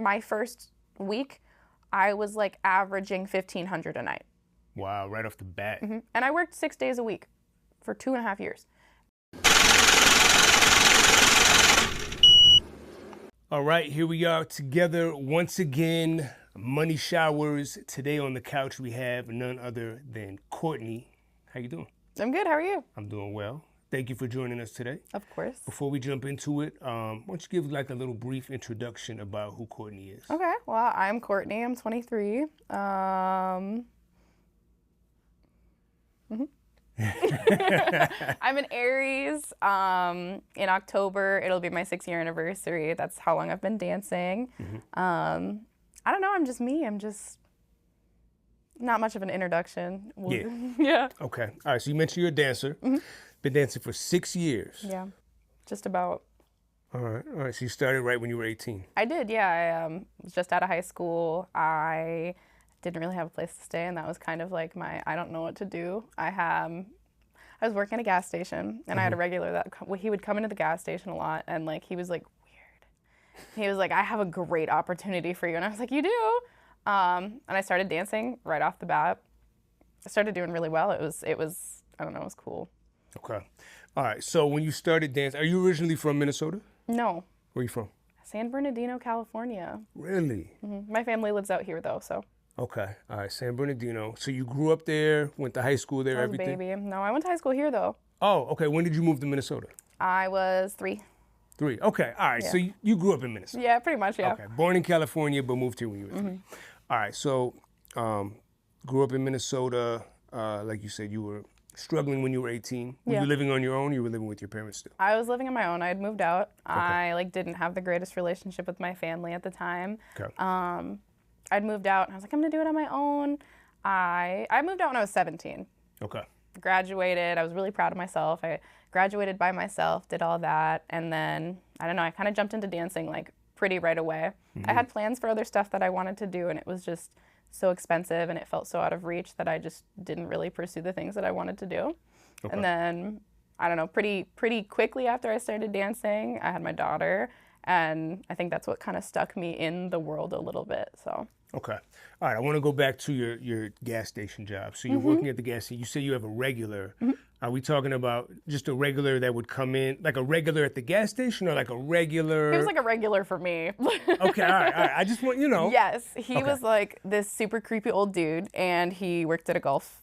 my first week, I was like averaging $1,500 a night. Wow, right off the bat. And I worked 6 days a week for 2.5 years. All right, here we are together once again. Money showers. Today on the couch we have none other than Courtney. How you doing? I'm good. How are you? I'm doing well. Thank you for joining us today. Of course. Before we jump into it, why don't you give like a little brief introduction about who Courtney is? Okay. Well, I'm Courtney. I'm 23. I'm an Aries. In October, it'll be my 6-year anniversary. That's how long I've been dancing. I don't know. I'm just me. I'm just not much of an introduction. Yeah. Yeah. Okay. All right. So you mentioned you're a dancer. Been dancing for 6 years. Yeah. Just about. All right. All right. So you started right when you were 18. I did. Yeah. I was just out of high school. I didn't really have a place to stay, and that was kind of like my I don't know what to do. I was working at a gas station, and I had a regular that he would come into the gas station a lot, and like he was like weird. He was like, I have a great opportunity for you, and I was like, you do? And I started dancing right off the bat. I started doing really well. It was I don't know, it was cool. Okay. All right. So when you started dancing, are you originally from Minnesota? No. Where are you from? San Bernardino, California. Really? My family lives out here though, so. Okay. All right. San Bernardino. So you grew up there, went to high school there, I was everything? a baby. No, I went to high school here though. Oh, okay. When did you move to Minnesota? I was 3. 3. Okay. All right. Yeah. So you grew up in Minnesota. Yeah, pretty much, yeah. Okay. Born in California, but moved here when you were 3. All right. So grew up in Minnesota. Like you said, you were struggling when you were 18. Were you living on your own or you were living with your parents still? I was living on my own. I had moved out. Okay. I didn't have the greatest relationship with my family at the time. Okay. I'd moved out and I was like, I'm gonna do it on my own. I moved out when I was 17. Okay. Graduated. I was really proud of myself. I graduated by myself, did all that, and then I don't know, I kind of jumped into dancing like pretty right away. I had plans for other stuff that I wanted to do, and it was just so expensive and it felt so out of reach that I just didn't really pursue the things that I wanted to do. Okay. And then I don't know, pretty quickly after I started dancing, I had my daughter, and I think that's what kind of stuck me in the world a little bit. So. Okay. All right. I want to go back to your gas station job. So you're working at the gas station. You say you have a regular. Are we talking about just a regular that would come in, like a regular at the gas station, or like a regular? He was like a regular for me. Okay. All right. All right. I just want, you know. Yes. He was like this super creepy old dude, and he worked at a golf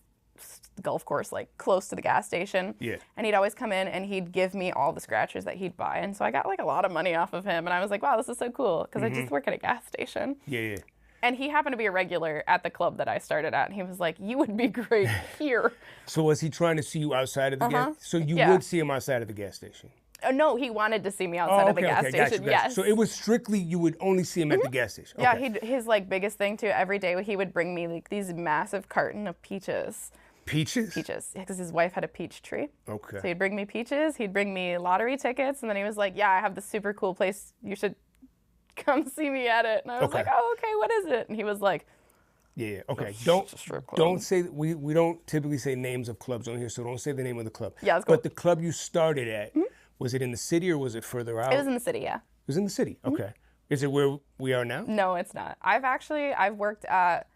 course like close to the gas station. Yeah. And he'd always come in and he'd give me all the scratchers that he'd buy. And so I got like a lot of money off of him, and I was like, wow, this is so cool, because I just work at a gas station. Yeah. And he happened to be a regular at the club that I started at, and he was like, you would be great here. So was he trying to see you outside of the gas? So you would see him outside of the gas station? No, he wanted to see me outside of the gas station. Gotcha. Yes. So it was strictly you would only see him at the gas station. Okay. Yeah, his like biggest thing too, every day he would bring me like these massive carton of peaches. Peaches? Peaches, because his wife had a peach tree. Okay. So he'd bring me peaches, he'd bring me lottery tickets, and then he was like, yeah, I have this super cool place, you should come see me at it. And I was like, oh, okay, what is it? And he was like, yeah, okay. Strip club. Don't say, we don't typically say names of clubs on here, so don't say the name of the club. Yeah, let's go. But the club you started at, was it in the city or was it further out? It was in the city, yeah. It was in the city, okay. Is it where we are now? No, it's not. I've worked at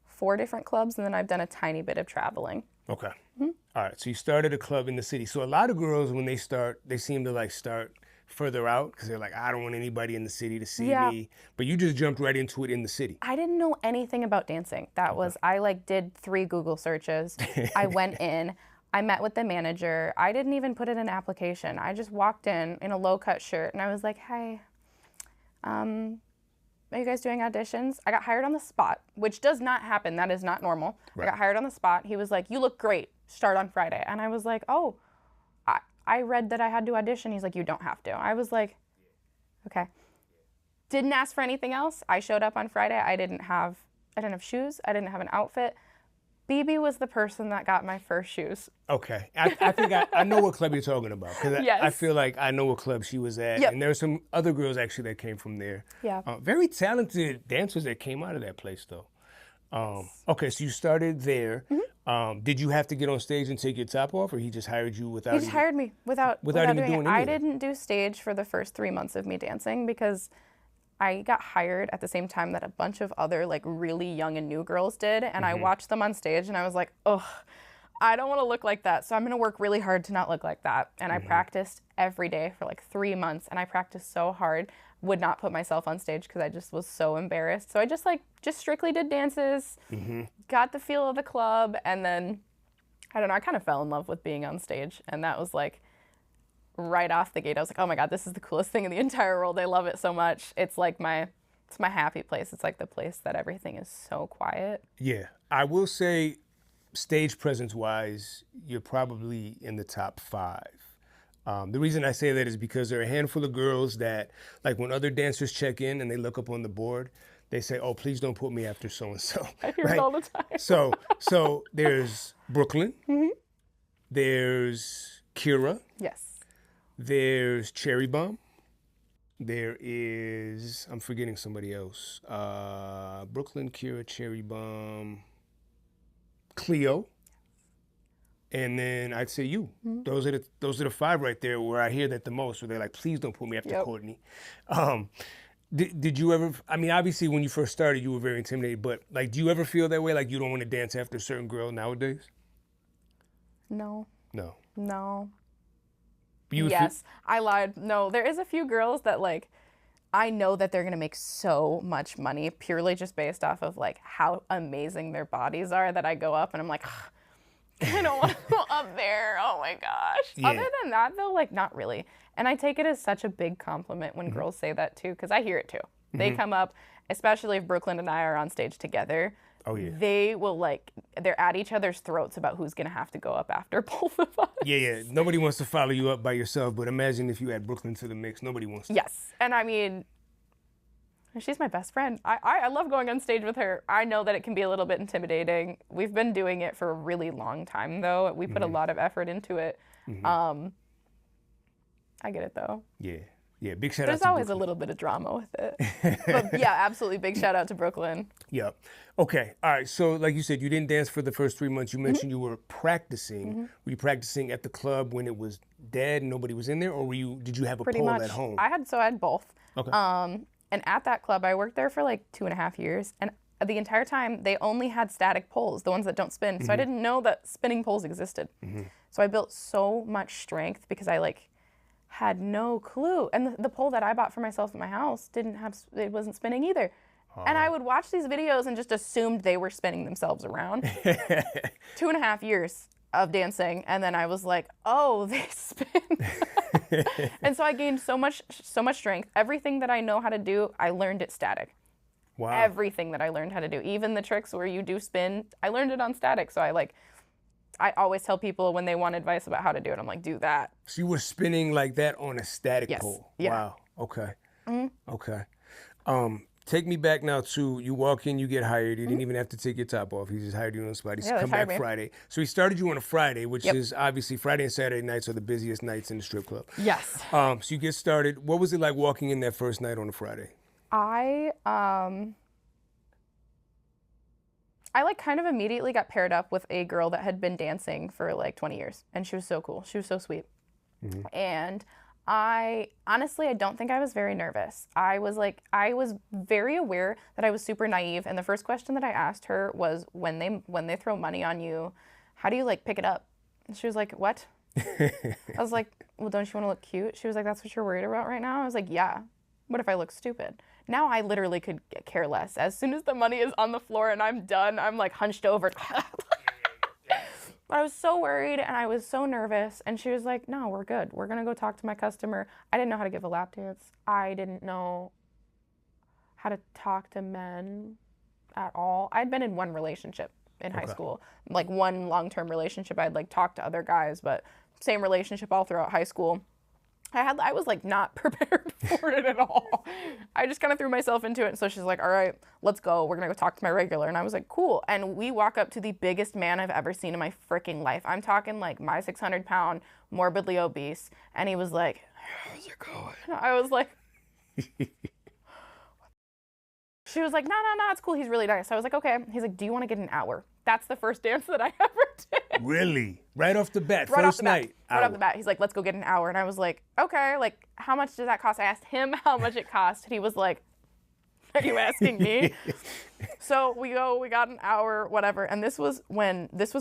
4 different clubs, and then I've done a tiny bit of traveling. Okay. All right, so you started a club in the city. So a lot of girls, when they start, they seem to like start further out because they're like, I don't want anybody in the city to see me. But you just jumped right into it in the city. I didn't know anything about dancing. That was, I like did 3 Google searches. I went in, I met with the manager. I didn't even put in an application. I just walked in a low-cut shirt, and I was like, hey, are you guys doing auditions? I got hired on the spot, which does not happen. That is not normal. Right. I got hired on the spot. He was like, you look great. Start on Friday. And I was like, oh, I read that I had to audition. He's like, you don't have to. I was like, okay. Didn't ask for anything else. I showed up on Friday. I didn't have shoes. I didn't have an outfit. BB was the person that got my first shoes. Okay. I think I know what club you're talking about. Because yes. I feel like I know what club she was at. Yep. And there were some other girls actually that came from there. Yeah. Very talented dancers that came out of that place though. Okay, so you started there. Did you have to get on stage and take your top off, or he just hired you without? He just hired me without even doing it. anything? I didn't do stage for the first 3 months of me dancing because I got hired at the same time that a bunch of other like really young and new girls did. And I watched them on stage and I was like, oh, I don't want to look like that. So I'm going to work really hard to not look like that. And I practiced every day for like 3 months. And I practiced so hard, would not put myself on stage because I just was so embarrassed. So I just strictly did dances, got the feel of the club. And then, I don't know, I kind of fell in love with being on stage. And that was like right off the gate. I was like, oh my God, this is the coolest thing in the entire world. I love it so much. It's like it's my happy place. It's like the place that everything is so quiet. Yeah. I will say, stage presence wise, you're probably in the top 5. The reason I say that is because there are a handful of girls that, like when other dancers check in and they look up on the board, they say, oh, please don't put me after so-and-so. I hear it all the time. So there's Brooklyn. There's Kira. Yes. There's Cherry Bomb. There is, I'm forgetting somebody else. Brooklyn, Kira, Cherry Bomb, Cleo, and then I'd say you. Those are the 5 right there where I hear that the most. Where they're like, please don't put me after Courtney. Did you ever? I mean, obviously when you first started, you were very intimidated. But like, do you ever feel that way? Like you don't want to dance after a certain girl nowadays? No. I lied. No, there is a few girls that like, I know that they're going to make so much money purely just based off of like how amazing their bodies are that I go up and I'm like, I don't want to go up there. Oh my gosh. Yeah. Other than that though, like not really. And I take it as such a big compliment when girls say that too, because I hear it too. They come up, especially if Brooklyn and I are on stage together. Oh yeah. They will like, they're at each other's throats about who's going to have to go up after both of us. Yeah. Nobody wants to follow you up by yourself, but imagine if you add Brooklyn to the mix. Nobody wants to. Yes. And I mean, she's my best friend. I love going on stage with her. I know that it can be a little bit intimidating. We've been doing it for a really long time though. We put a lot of effort into it. I get it though. Yeah, big shout out to Brooklyn. There's always a little bit of drama with it. But yeah, absolutely. Big shout out to Brooklyn. Yep. Okay. All right. So like you said, you didn't dance for the first 3 months. You mentioned you were practicing. Were you practicing at the club when it was dead and nobody was in there? Or did you have a pole at home? I had both. Okay. And at that club, I worked there for like 2.5 years. And the entire time, they only had static poles, the ones that don't spin. So I didn't know that spinning poles existed. So I built so much strength because I like had no clue. And the pole that I bought for myself at my house it wasn't spinning either. And I would watch these videos and just assumed they were spinning themselves around. 2.5 years of dancing. And then I was like, oh, they spin. And so I gained so much strength. Everything that I know how to do, I learned it static. Wow. Everything that I learned how to do, even the tricks where you do spin, I learned it on static. So I always tell people when they want advice about how to do it, I'm like, do that. So you were spinning like that on a static pole? Yeah. Wow. Okay. Okay. Take me back now to, you walk in, you get hired. You didn't even have to take your top off. He just hired you on the spot. He said, come back Friday. So he started you on a Friday, which is obviously Friday and Saturday nights are the busiest nights in the strip club. Yes. So you get started. What was it like walking in that first night on a Friday? I like kind of immediately got paired up with a girl that had been dancing for like 20 years. And she was so cool. She was so sweet. And I don't think I was very nervous. I was very aware that I was super naive. And the first question that I asked her was, when they throw money on you, how do you like pick it up? And she was like, what? I was like, well, don't you want to look cute? She was like, that's what you're worried about right now? I was like, yeah. What if I look stupid? Now I literally could care less. As soon as the money is on the floor and I'm done, I'm like hunched over. But I was so worried and I was so nervous. And she was like, no, we're good. We're going to go talk to my customer. I didn't know how to give a lap dance. I didn't know how to talk to men at all. I'd been in one relationship in high school, like one long-term relationship. I'd like talked to other guys, but same relationship all throughout high school. I was like not prepared for it at all. I just kind of threw myself into it. And so she's like, all right, let's go. We're going to go talk to my regular. And I was like, cool. And we walk up to the biggest man I've ever seen in my freaking life. I'm talking like my 600-pound, morbidly obese. And he was like, how's it going? I was like, she was like, no, it's cool. He's really nice. I was like, okay. He's like, do you want to get an hour? That's the first dance that I ever did. Really? Right off the bat, first night? Right off the bat. He's like, let's go get an hour. And I was like, okay, like, how much does that cost? I asked him how much it cost. And he was like, Are you asking me? So we got an hour, whatever. And this was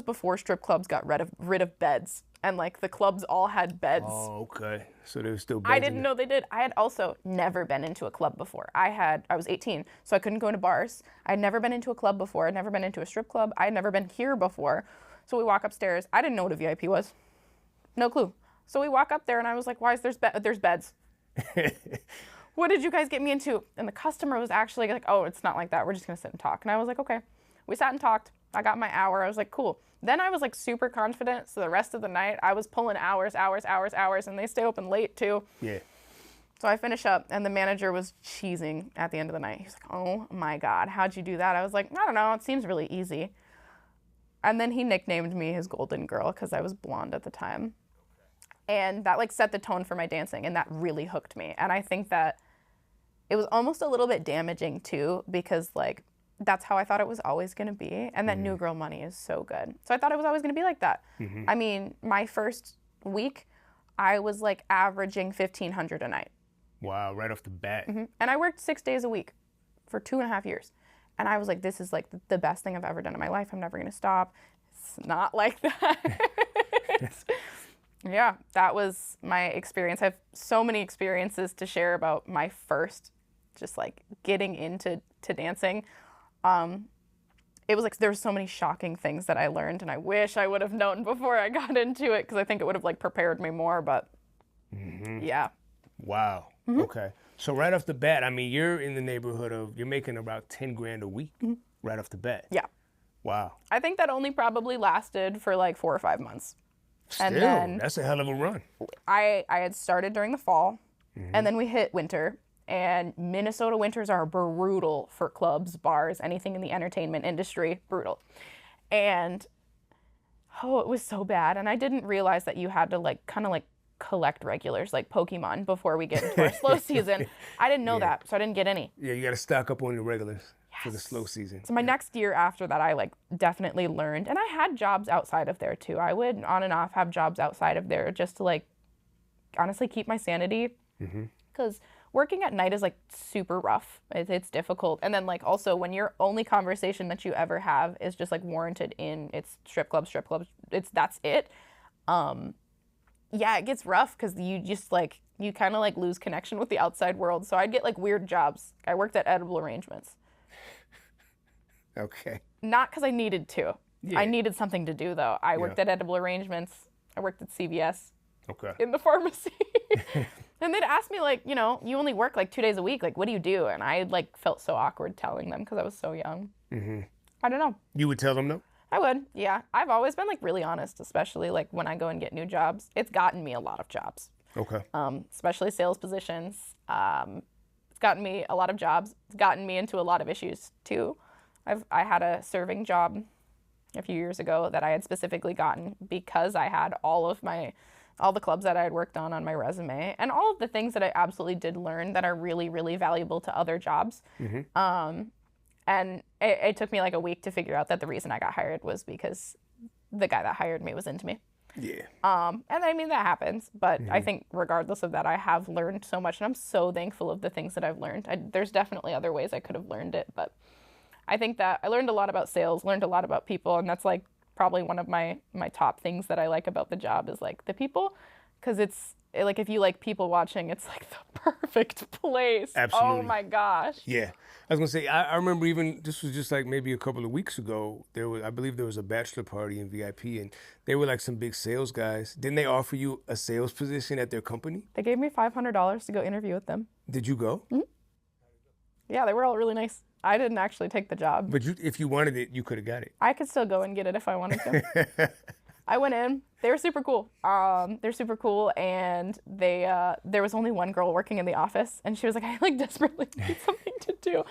before strip clubs got rid of beds. And like the clubs all had beds. Oh, okay. So there was still beds. I didn't know they did. I had also never been into a club before. I was 18, so I couldn't go into bars. I'd never been into a club before. I'd never been into a strip club. I'd never been here before. So we walk upstairs. I didn't know what a VIP was. No clue. So we walk up there and I was like, why is there's beds? What did you guys get me into? And the customer was actually like, oh, it's not like that. We're just going to sit and talk. And I was like, okay. We sat and talked. I got my hour. I was like, cool. Then I was like super confident. So the rest of the night I was pulling hours, and they stay open late too. Yeah. So I finish up and the manager was cheesing at the end of the night. He's like, oh my God, how'd you do that? I was like, I don't know. It seems really easy. And then he nicknamed me his golden girl because I was blonde at the time. And that like set the tone for my dancing, and that really hooked me. And I think that it was almost a little bit damaging too, because like that's how I thought it was always going to be. And that new girl money is so good. So I thought it was always going to be like that. Mm-hmm. I mean, my first week, I was like averaging $1,500 a night. Wow, right off the bat. Mm-hmm. And I worked 6 days a week for 2.5 years. And I was like, this is like the best thing I've ever done in my life. I'm never going to stop. It's not like that. Yeah, that was my experience. I have so many experiences to share about my first, just like getting into dancing. It was like there's so many shocking things that I learned, and I wish I would have known before I got into it, because I think it would have like prepared me more. But yeah. Wow. Mm-hmm. Okay. So right off the bat, I mean, you're in the neighborhood of, you're making about 10 grand a week right off the bat. Yeah. Wow. I think that only probably lasted for like 4 or 5 months. Still, and then that's a hell of a run. I had started during the fall, and then we hit winter. And Minnesota winters are brutal for clubs, bars, anything in the entertainment industry, brutal. And, it was so bad. And I didn't realize that you had to like kind of like collect regulars like Pokemon before we get into our slow season. I didn't know that, so I didn't get any. Yeah, you got to stock up on your regulars for the slow season. So my next year after that, I like definitely learned. And I had jobs outside of there too. I would on and off have jobs outside of there just to like honestly keep my sanity. Because working at night is like super rough. It's difficult. And then like also when your only conversation that you ever have is just like warranted in it's strip clubs, that's it. Yeah, it gets rough because you just like, you kind of like lose connection with the outside world. So I'd get like weird jobs. I worked at edible arrangements. Okay. Not because I needed to. Yeah. I needed something to do though. I worked at edible arrangements. I worked at CVS. Okay. In the pharmacy. And they'd ask me like, you know, you only work like 2 days a week. Like, what do you do? And I like felt so awkward telling them because I was so young. I don't know. You would tell them though? I would, yeah. I've always been like really honest, especially like when I go and get new jobs. It's gotten me a lot of jobs. Okay. Especially sales positions. It's gotten me a lot of jobs. It's gotten me into a lot of issues too. I had a serving job a few years ago that I had specifically gotten because I had all the clubs that I had worked on my resume, and all of the things that I absolutely did learn that are really, really valuable to other jobs. And it took me like a week to figure out that the reason I got hired was because the guy that hired me was into me. Yeah. And I mean, that happens, but I think regardless of that, I have learned so much, and I'm so thankful of the things that I've learned. There's definitely other ways I could have learned it, but I think that I learned a lot about sales, learned a lot about people, and that's like probably one of my top things that I like about the job is like the people, because it's like if you like people watching, it's like the perfect place. Absolutely. Oh my gosh. Yeah. I was gonna say, I remember even, this was just like maybe a couple of weeks ago, I believe there was a bachelor party in VIP, and they were like some big sales guys. Didn't they offer you a sales position at their company? They gave me $500 to go interview with them. Did you go? Yeah, they were all really nice. I didn't actually take the job. But if you wanted it, you could have got it. I could still go and get it if I wanted to. I went in. They were super cool. They're super cool, and there was only one girl working in the office, and she was like, I like desperately need something to do.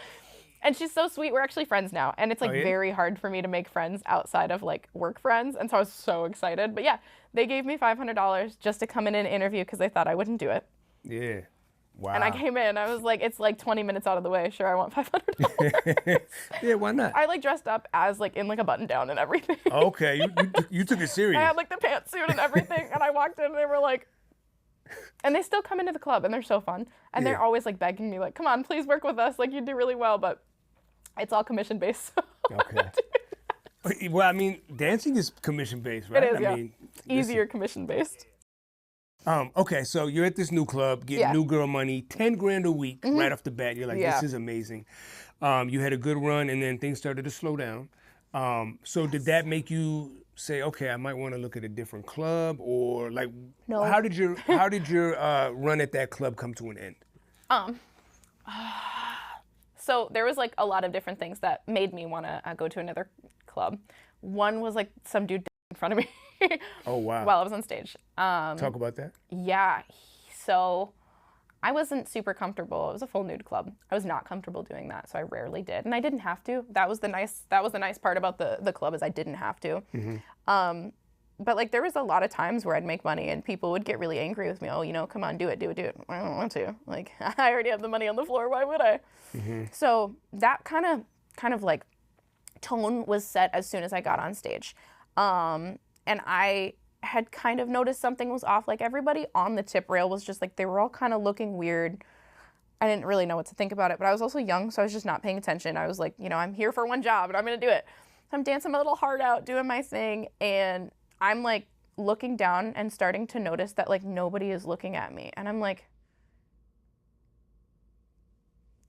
And she's so sweet. We're actually friends now, and it's like very hard for me to make friends outside of like work friends, and so I was so excited. But yeah, they gave me $500 just to come in and interview because they thought I wouldn't do it. Yeah. Wow. And I came in, I was like, it's like 20 minutes out of the way. Sure, I want $500. Yeah, why not? I like dressed up as like in like a button down and everything. Okay, you took it serious. I had like the pantsuit and everything, and I walked in and they were like, And they still come into the club, and they're so fun. And they're always like begging me, like, come on, please work with us. Like, you do really well, but it's all commission based. So Okay. Well, I mean, dancing is commission based, right? It is, I mean, easier commission based. Okay, so you're at this new club, getting new girl money, 10 grand a week right off the bat. You're like, this is amazing. You had a good run, and then things started to slow down. So did that make you say, okay, I might want to look at a different club, or like, no. How did your run at that club come to an end? So there was like a lot of different things that made me want to go to another club. One was like some dude in front of me. Oh, wow. While I was on stage. Talk about that. Yeah. So I wasn't super comfortable. It was a full nude club. I was not comfortable doing that, so I rarely did, and I didn't have to. That was the nice part about the club, is I didn't have to. But like, there was a lot of times where I'd make money and people would get really angry with me. Oh, you know, come on, do it. I don't want to. Like, I already have the money on the floor. Why would I? So that kind of like tone was set as soon as I got on stage. And I had kind of noticed something was off. Like, everybody on the tip rail was just like, they were all kind of looking weird. I didn't really know what to think about it, but I was also young, so I was just not paying attention. I was like, you know, I'm here for one job and I'm going to do it. So I'm dancing my little heart out, doing my thing, and I'm like looking down and starting to notice that like nobody is looking at me. And I'm like,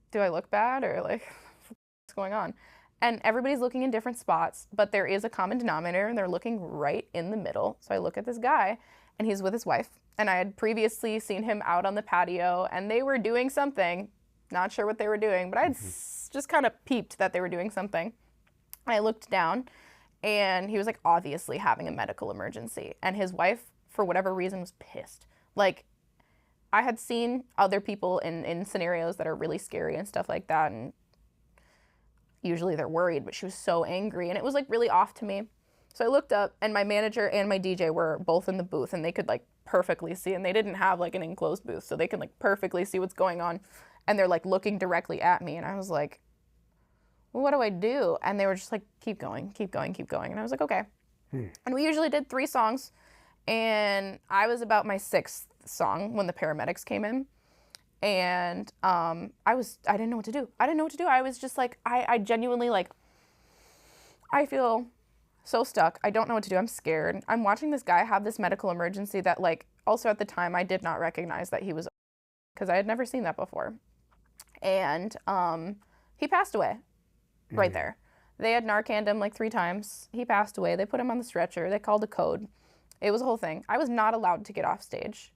do I look bad, or like, what's going on? And everybody's looking in different spots, but there is a common denominator, and they're looking right in the middle. So I look at this guy, and he's with his wife, and I had previously seen him out on the patio, and they were doing something. Not sure what they were doing, but I had just kind of peeped that they were doing something. I looked down, and he was like obviously having a medical emergency, and his wife, for whatever reason, was pissed. Like, I had seen other people in scenarios that are really scary and stuff like that, and usually they're worried, but she was so angry, and it was like really off to me. So I looked up, and my manager and my DJ were both in the booth, and they could like perfectly see, and they didn't have like an enclosed booth, so they could like perfectly see what's going on, and they're like looking directly at me, and I was like, well, what do I do? And they were just like, keep going, keep going, keep going. And I was like, okay. And we usually did 3 songs, and I was about my 6th song when the paramedics came in. And I didn't know what to do. I was just like, I genuinely, like, I feel so stuck. I don't know what to do. I'm scared. I'm watching this guy have this medical emergency that, like, also at the time I did not recognize that he was, because I had never seen that before. And he passed away right there. They had Narcaned him like 3 times. He passed away. They put him on the stretcher. They called a code. It was a whole thing. I was not allowed to get off stage.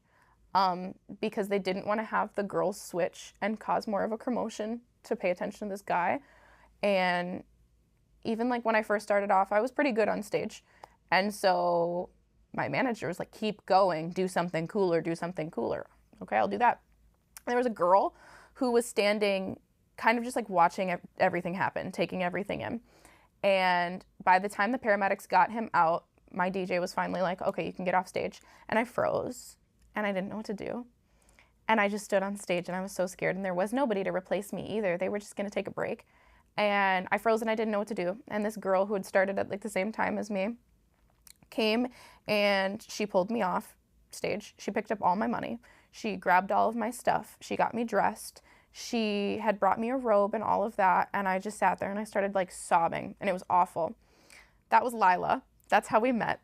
Because they didn't want to have the girls switch and cause more of a commotion to pay attention to this guy. And even like when I first started off, I was pretty good on stage. And so my manager was like, keep going, do something cooler, do something cooler. Okay, I'll do that. And there was a girl who was standing kind of just like watching everything happen, taking everything in. And by the time the paramedics got him out, my DJ was finally like, okay, you can get off stage. And I froze. And I didn't know what to do. And I just stood on stage, and I was so scared, and there was nobody to replace me either. They were just gonna take a break. And I froze, and I didn't know what to do. And this girl who had started at like the same time as me came, and she pulled me off stage. She picked up all my money. She grabbed all of my stuff. She got me dressed. She had brought me a robe and all of that. And I just sat there, and I started like sobbing, and it was awful. That was Lila. That's how we met.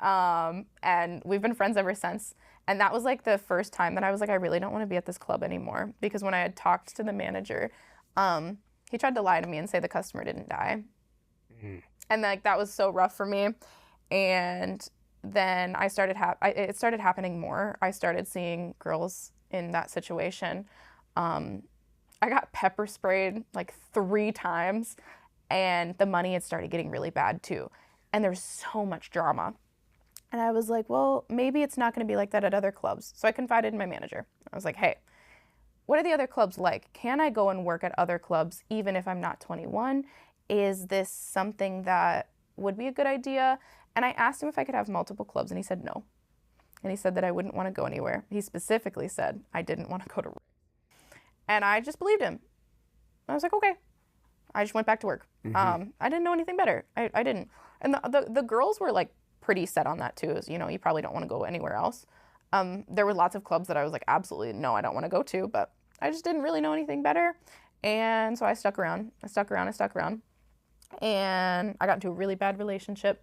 And we've been friends ever since. And that was like the first time that I was like, I really don't want to be at this club anymore. Because when I had talked to the manager, he tried to lie to me and say the customer didn't die. And like, that was so rough for me. And then it started happening more. I started seeing girls in that situation. I got pepper sprayed like 3 times, and the money had started getting really bad too. And there's so much drama. And I was like, well, maybe it's not going to be like that at other clubs. So I confided in my manager. I was like, hey, what are the other clubs like? Can I go and work at other clubs even if I'm not 21? Is this something that would be a good idea? And I asked him if I could have multiple clubs, and he said no. And he said that I wouldn't want to go anywhere. He specifically said I didn't want to go to work. And I just believed him. I was like, okay. I just went back to work. I didn't know anything better. I didn't. And the girls were like pretty set on that too, is, you know, you probably don't want to go anywhere else. There were lots of clubs that I was like, absolutely no, I don't want to go to, but I just didn't really know anything better. And so I stuck around. And I got into a really bad relationship.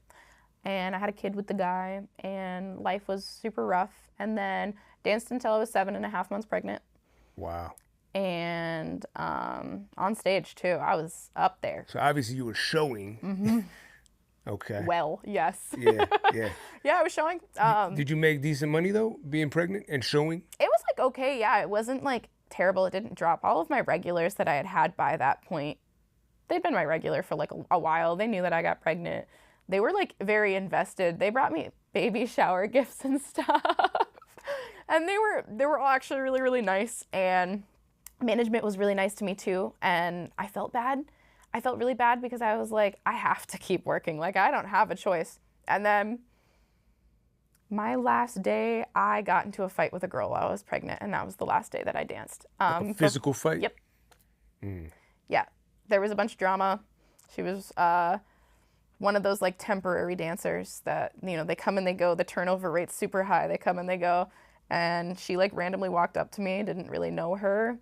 And I had a kid with the guy. And life was super rough. And then danced until I was 7.5 months pregnant. Wow. And on stage, too. I was up there. So obviously you were showing. Mm-hmm. Okay. Well, yes. Yeah. Yeah, I was showing. Did you make decent money, though, being pregnant and showing? It was like, okay, yeah. It wasn't like terrible. It didn't drop. All of my regulars that I had by that point, they'd been my regular for like a while. They knew that I got pregnant. They were like very invested. They brought me baby shower gifts and stuff. And they were all actually really, really nice. And management was really nice to me too. And I felt bad. I felt really bad because I was like, I have to keep working. Like, I don't have a choice. And then my last day, I got into a fight with a girl while I was pregnant. And that was the last day that I danced. Like a physical fight? Yep. Yeah. There was a bunch of drama. She was one of those like temporary dancers that, you know, they come and they go. The turnover rate's super high. They come and they go. And she like randomly walked up to me, didn't really know her.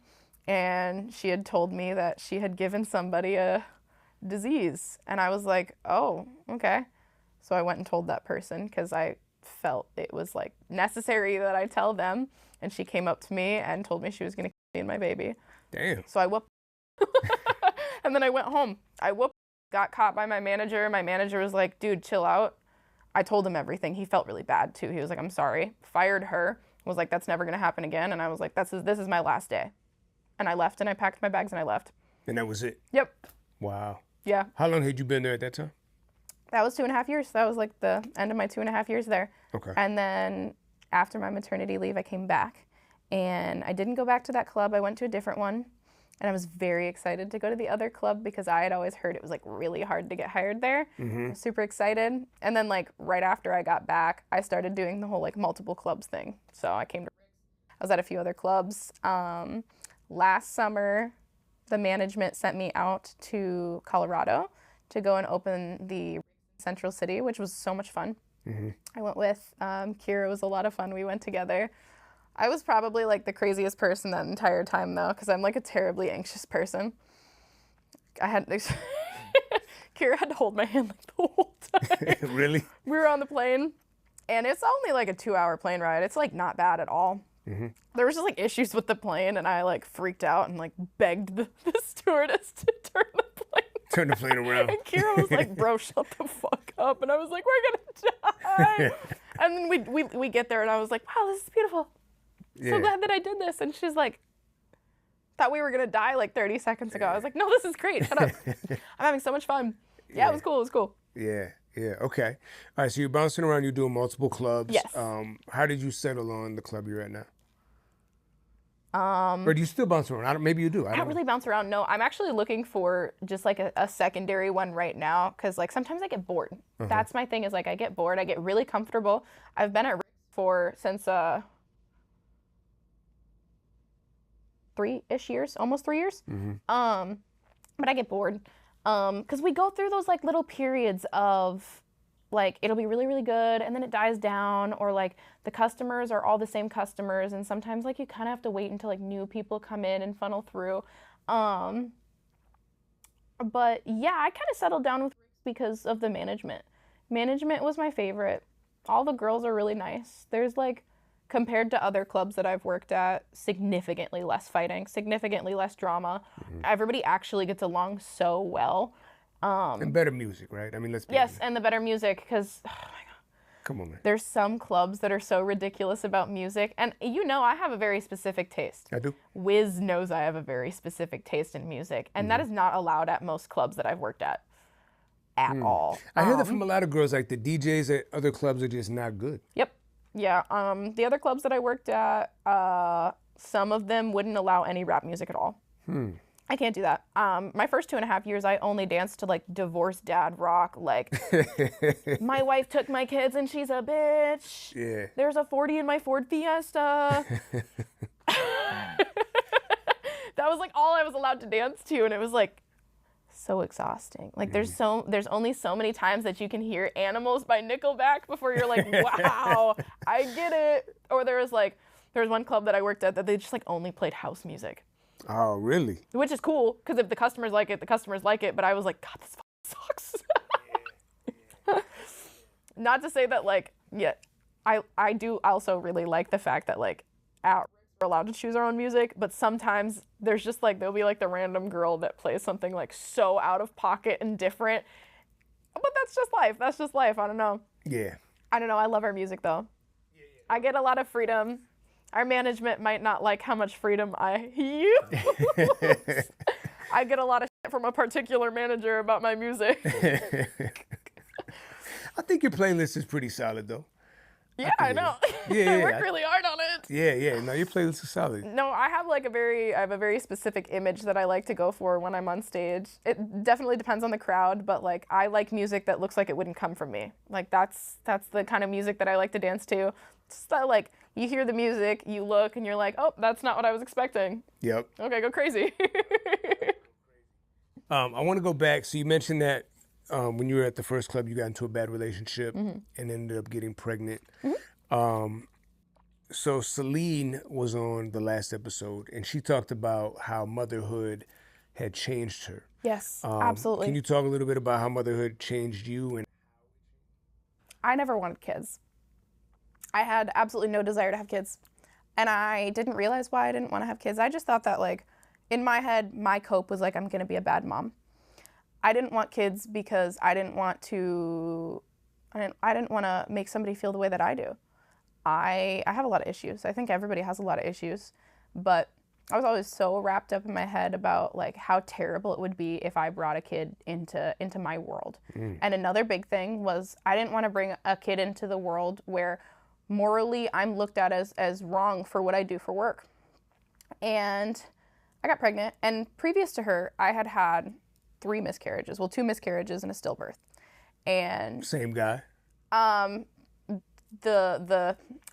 And she had told me that she had given somebody a disease. And I was like, oh, okay. So I went and told that person because I felt it was like necessary that I tell them. And she came up to me and told me she was going to kill me and my baby. Damn. So I whooped. And then I went home. I whooped, got caught by my manager. My manager was like, dude, chill out. I told him everything. He felt really bad too. He was like, I'm sorry. Fired her. Was like, that's never going to happen again. And I was like, this is my last day. And I left and I packed my bags and I left. And that was it? Yep. Wow. Yeah. How long had you been there at that time? That was 2.5 years. That was like the end of my 2.5 years there. Okay. And then after my maternity leave, I came back. And I didn't go back to that club. I went to a different one. And I was very excited to go to the other club because I had always heard it was like really hard to get hired there. Mm-hmm. I was super excited. And then like right after I got back, I started doing the whole like multiple clubs thing. So I was at a few other clubs. Last summer, the management sent me out to Colorado to go and open the Central City, which was so much fun. Mm-hmm. I went with Kira. It was a lot of fun. We went together. I was probably like the craziest person that entire time though, because I'm like a terribly anxious person. Kira had to hold my hand like the whole time. Really? We were on the plane, and it's only like a 2-hour plane ride. It's like not bad at all. Mm-hmm. There was just like issues with the plane, and I like freaked out and like begged the stewardess to turn the plane. Turn the plane around. And Kira was like, "Bro, shut the fuck up!" And I was like, "We're gonna die." And then we get there, and I was like, "Wow, this is beautiful. So glad that I did this." And she's like, "Thought we were gonna die like 30 seconds ago." I was like, "No, this is great. Shut up. I'm having so much fun." Yeah, it was cool. It was cool. Yeah. Okay. All right. So you're bouncing around. You're doing multiple clubs. Yes. How did you settle on the club you're at now? Or do you still bounce around? Maybe you do. I don't really bounce around. No, I'm actually looking for just like a secondary one right now because like sometimes I get bored. Uh-huh. That's my thing is like I get bored. I get really comfortable. I've been at Rick's since 3-ish years, almost 3 years. Mm-hmm. But I get bored because we go through those like little periods of like it'll be really, really good and then it dies down, or like the customers are all the same customers, and sometimes like you kind of have to wait until like new people come in and funnel through. But yeah, I kind of settled down with Rick's because of the management. Management was my favorite. All the girls are really nice. There's like, compared to other clubs that I've worked at, significantly less fighting, significantly less drama. Mm-hmm. Everybody actually gets along so well. And better music, right? I mean, let's be yes, honest. and the better music, because, oh my God. Come on, man. There's some clubs that are so ridiculous about music. And you know I have a very specific taste. I do. Wiz knows I have a very specific taste in music. And that is not allowed at most clubs that I've worked at all. I hear that from a lot of girls, like the DJs at other clubs are just not good. Yep. Yeah. The other clubs that I worked at, some of them wouldn't allow any rap music at all. I can't do that. My first 2.5 years, I only danced to like divorced dad rock. Like, my wife took my kids and she's a bitch. Yeah. There's a 40 in my Ford Fiesta. That was like all I was allowed to dance to, and it was like so exhausting. Like there's only so many times that you can hear Animals by Nickelback before you're like, wow, I get it. Or there was one club that I worked at that they just like only played house music. Oh, really? Which is cool, because if the customers like it, the customers like it. But I was like, God, this sucks. Not to say that like, yeah, I do also really like the fact that like we're allowed to choose our own music, but sometimes there's just like, there'll be like the random girl that plays something like so out of pocket and different. But that's just life. That's just life. I don't know. Yeah. I don't know. I love our music though. I get a lot of freedom. Our management might not like how much freedom I use. I get a lot of shit from a particular manager about my music. I think your playlist is pretty solid though. Yeah, I know. Yeah, I work really hard on it. Yeah. No, your playlist is solid. No, I have a very specific image that I like to go for when I'm on stage. It definitely depends on the crowd, but like I like music that looks like it wouldn't come from me. Like that's the kind of music that I like to dance to. It's that like you hear the music, you look, and you're like, oh, that's not what I was expecting. Yep. Okay, go crazy. I want to go back. So you mentioned that when you were at the first club, you got into a bad relationship and ended up getting pregnant. So Celine was on the last episode, and she talked about how motherhood had changed her. Yes, absolutely. Can you talk a little bit about how motherhood changed you? And I never wanted kids. I had absolutely no desire to have kids. And I didn't realize why I didn't want to have kids. I just thought that like, in my head, my cope was like, I'm going to be a bad mom. I didn't want kids because I didn't want to make somebody feel the way that I do. I have a lot of issues. I think everybody has a lot of issues, but I was always so wrapped up in my head about like how terrible it would be if I brought a kid into my world. And another big thing was I didn't want to bring a kid into the world where morally I'm looked at as wrong for what I do for work. And I got pregnant, and previous to her, I had 3 miscarriages. Well, 2 miscarriages and a stillbirth. And same guy.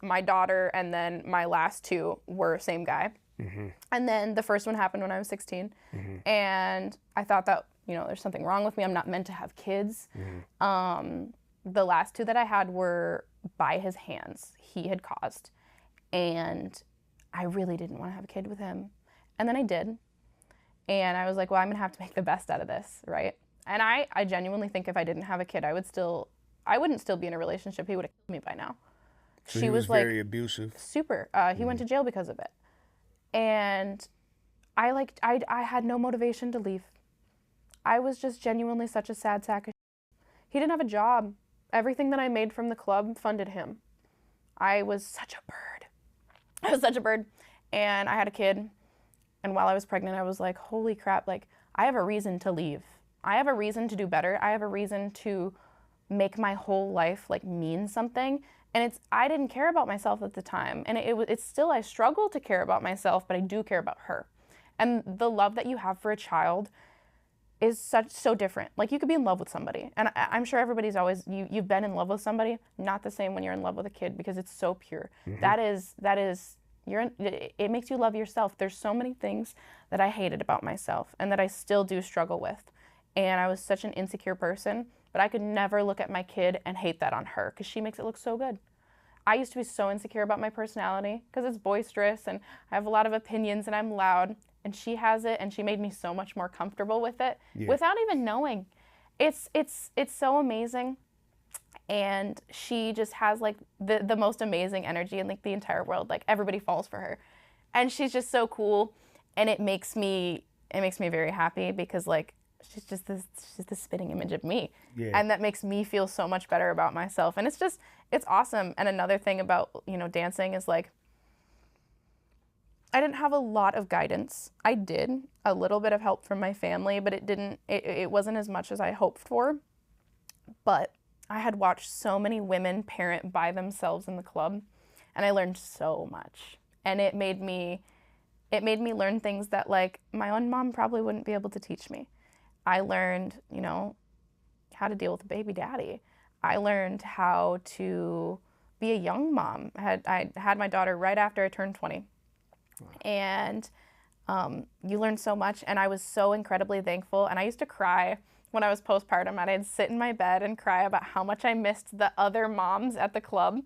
My daughter and then my last 2 were same guy. And then the first one happened when I was 16. And I thought that, there's something wrong with me. I'm not meant to have kids. The last 2 that I had were by his hands. He had caused. And I really didn't want to have a kid with him. And then I did. And I was like, well, I'm going to have to make the best out of this, right? And I genuinely think if I didn't have a kid, I wouldn't still be in a relationship. He would have killed me by now. So he was very abusive. Super. He went to jail because of it. And I had no motivation to leave. I was just genuinely such a sad sack of shit. He didn't have a job. Everything that I made from the club funded him. I was such a bird. And I had a kid. And while I was pregnant, I was like, holy crap, like, I have a reason to leave. I have a reason to do better. I have a reason to make my whole life, like, mean something. And I didn't care about myself at the time. And it's still, I struggle to care about myself, but I do care about her. And the love that you have for a child is so different. Like, you could be in love with somebody. And I'm sure everybody's always, you've been in love with somebody, not the same when you're in love with a kid, because it's so pure. That is, it makes you love yourself. There's so many things that I hated about myself and that I still do struggle with. And I was such an insecure person, but I could never look at my kid and hate that on her because she makes it look so good. I used to be so insecure about my personality because it's boisterous and I have a lot of opinions and I'm loud, and she has it, and she made me so much more comfortable with it without even knowing. It's so amazing. And she just has like the most amazing energy in like the entire world. Like everybody falls for her, and she's just so cool. And it makes me very happy because like she's just this spitting image of me, and that makes me feel so much better about myself. And it's awesome. And another thing about dancing is like I didn't have a lot of guidance. I did a little bit of help from my family, but it wasn't as much as I hoped for. But I had watched so many women parent by themselves in the club, and I learned so much. And it made me learn things that like my own mom probably wouldn't be able to teach me. I learned, how to deal with a baby daddy. I learned how to be a young mom. I had my daughter right after I turned 20. Wow. And You learn so much, and I was so incredibly thankful. And I used to cry when I was postpartum, and I'd sit in my bed and cry about how much I missed the other moms at the club.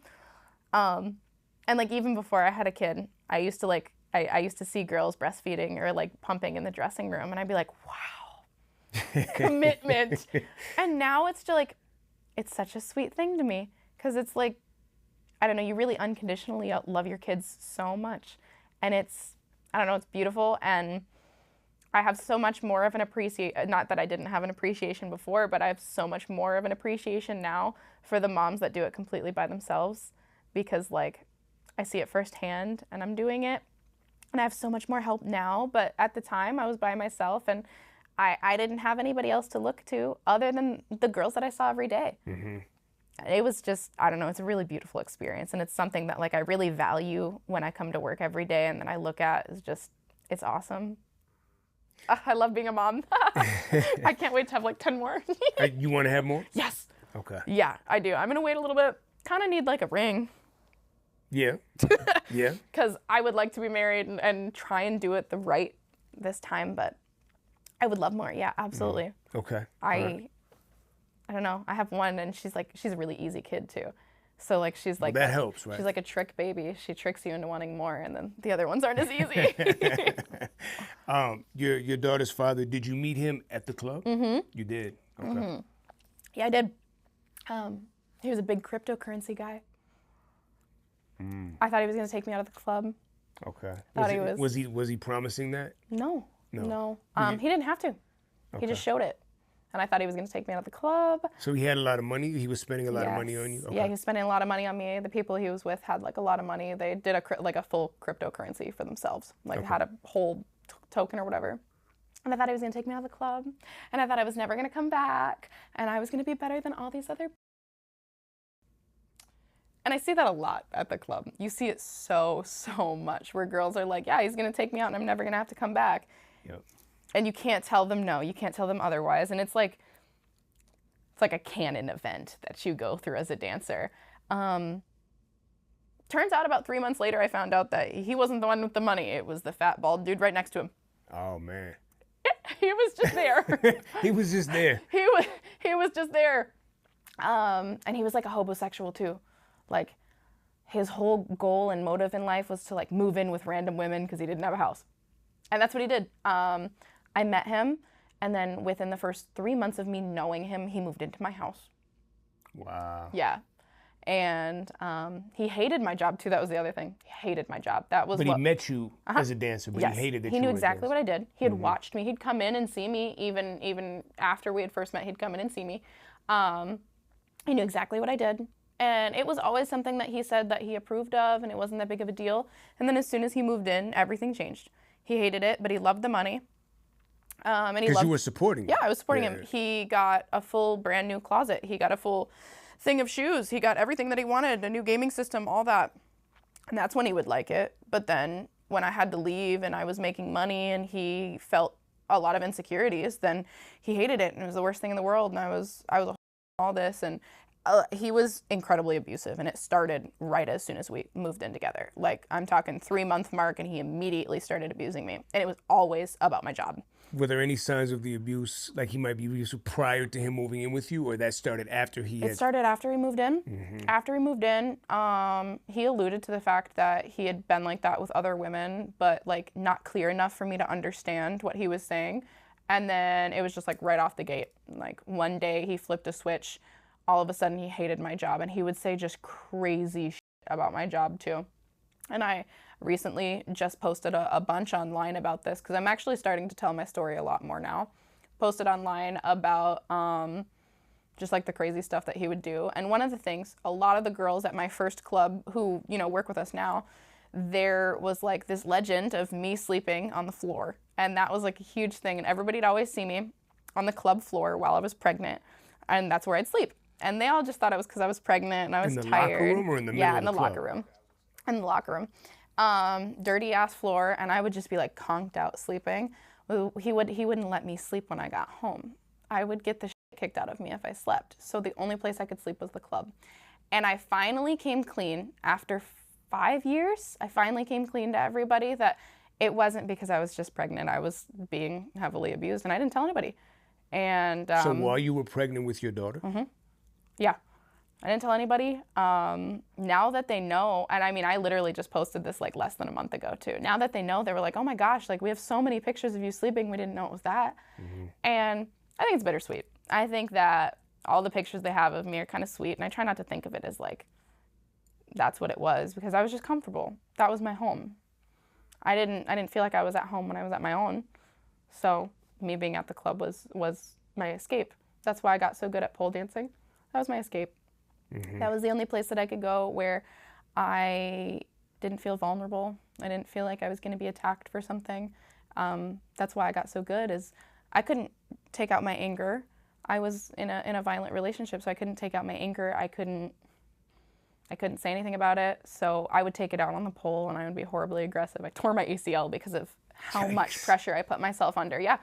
And like even before I had a kid, I used to I used to see girls breastfeeding or like pumping in the dressing room, and I'd be like, wow, commitment. And now it's just like, it's such a sweet thing to me, because it's like, I don't know, you really unconditionally love your kids so much, and it's, I don't know, it's beautiful. And I have so much more of an appreciation, not that I didn't have an appreciation before, but I have so much more of an appreciation now for the moms that do it completely by themselves, because like I see it firsthand and I'm doing it, and I have so much more help now. But at the time I was by myself, and I didn't have anybody else to look to other than the girls that I saw every day. Mm-hmm. It was just, I don't know, it's a really beautiful experience, and it's something that like I really value when I come to work every day, and then I look at is just, it's awesome. I love being a mom. I can't wait to have like 10 more. You want to have more? Yes. Okay. Yeah, I do. I'm going to wait a little bit. Kind of need like a ring. Yeah. Yeah. Because I would like to be married and try and do it the right this time, but I would love more. Yeah, absolutely. Okay. I don't know. I have one, and she's a really easy kid too. So like she's like, well, that helps, right? She's like a trick baby. She tricks you into wanting more, and then the other ones aren't as easy. Your daughter's father, did you meet him at the club? Mm-hmm. You did. Okay. Mm-hmm. Yeah, I did. He was a big cryptocurrency guy. I thought he was going to take me out of the club. Okay. Was he promising that? No. He didn't have to. Okay. He just showed it. And I thought he was going to take me out of the club. So he had a lot of money? He was spending a lot of money on you? Okay. Yeah, he was spending a lot of money on me. The people he was with had like a lot of money. They did a full cryptocurrency for themselves. Like had a whole token or whatever. And I thought he was going to take me out of the club. And I thought I was never going to come back. And I was going to be better than all these other. And I see that a lot at the club. You see it so much, where girls are like, yeah, he's going to take me out and I'm never going to have to come back. Yep. And you can't tell them no. You can't tell them otherwise. And it's like a canon event that you go through as a dancer. Turns out about 3 months later, I found out that he wasn't the one with the money. It was the fat, bald dude right next to him. Oh, man. He was just there. He was just there. He was just there. And he was like a homosexual too. Like his whole goal and motive in life was to like move in with random women because he didn't have a house. And that's what he did. I met him, and then within the first 3 months of me knowing him, he moved into my house. Wow. Yeah. And he hated my job too. That was the other thing. He hated my job. But he met you as a dancer, but yes. He hated that he you knew were exactly what I did. He had watched me. He'd come in and see me, even after we had first met, he'd come in and see me. He knew exactly what I did. And it was always something that he said that he approved of, and it wasn't that big of a deal. And then as soon as he moved in, everything changed. He hated it, but he loved the money. Because you were supporting him. Yeah, I was supporting him. He got a full brand new closet. He got a full thing of shoes. He got everything that he wanted, a new gaming system, all that. And that's when he would like it. But then when I had to leave and I was making money and he felt a lot of insecurities, then he hated it, and it was the worst thing in the world. And I was all this, and he was incredibly abusive, and it started right as soon as we moved in together. Like, I'm talking 3-month mark, and he immediately started abusing me, and it was always about my job. Were there any signs of the abuse, like he might be abusive prior to him moving in with you, or that started after he had... It started after he moved in. Mm-hmm. After he moved in, he alluded to the fact that he had been like that with other women, but like not clear enough for me to understand what he was saying. And then it was just like right off the gate. Like one day he flipped a switch. All of a sudden he hated my job, and he would say just crazy shit about my job too. And I recently just posted a bunch online about this, because I'm actually starting to tell my story a lot more now. Posted online about just like the crazy stuff that he would do. And one of the things, a lot of the girls at my first club who, you know, work with us now, there was like this legend of me sleeping on the floor. And that was like a huge thing. And everybody'd always see me on the club floor while I was pregnant. And that's where I'd sleep. And they all just thought it was because I was pregnant and I was tired. In the locker room or in the middle of the club? Yeah, in the locker room. In the locker room. Dirty ass floor, and I would just be like conked out sleeping. He wouldn't let me sleep when I got home. I would get the shit kicked out of me if I slept. So the only place I could sleep was the club. And I finally came clean after 5 years. I finally came clean to everybody that It wasn't because I was just pregnant. I was being heavily abused, and I didn't tell anybody. And So while you were pregnant with your daughter? yeah, I didn't tell anybody. Now that they know, and I mean, I literally just posted this like less than a month ago too. Now that they know, they were like, oh my gosh, like we have so many pictures of you sleeping. We didn't know it was that. And I think it's bittersweet. I think that all the pictures they have of me are kind of sweet. And I try not to think of it as like, that's what it was, because I was just comfortable. That was my home. I didn't feel like I was at home when I was at my own. So me being at the club was my escape. That's why I got so good at pole dancing. That was my escape. That was the only place that I could go where I didn't feel vulnerable. I didn't feel like I was going to be attacked for something. That's why I got so good, is I couldn't take out my anger. I was in a violent relationship, so I couldn't take out my anger. I couldn't say anything about it. So I would take it out on the pole, and I would be horribly aggressive. I tore my ACL because of how much pressure I put myself under. Yeah.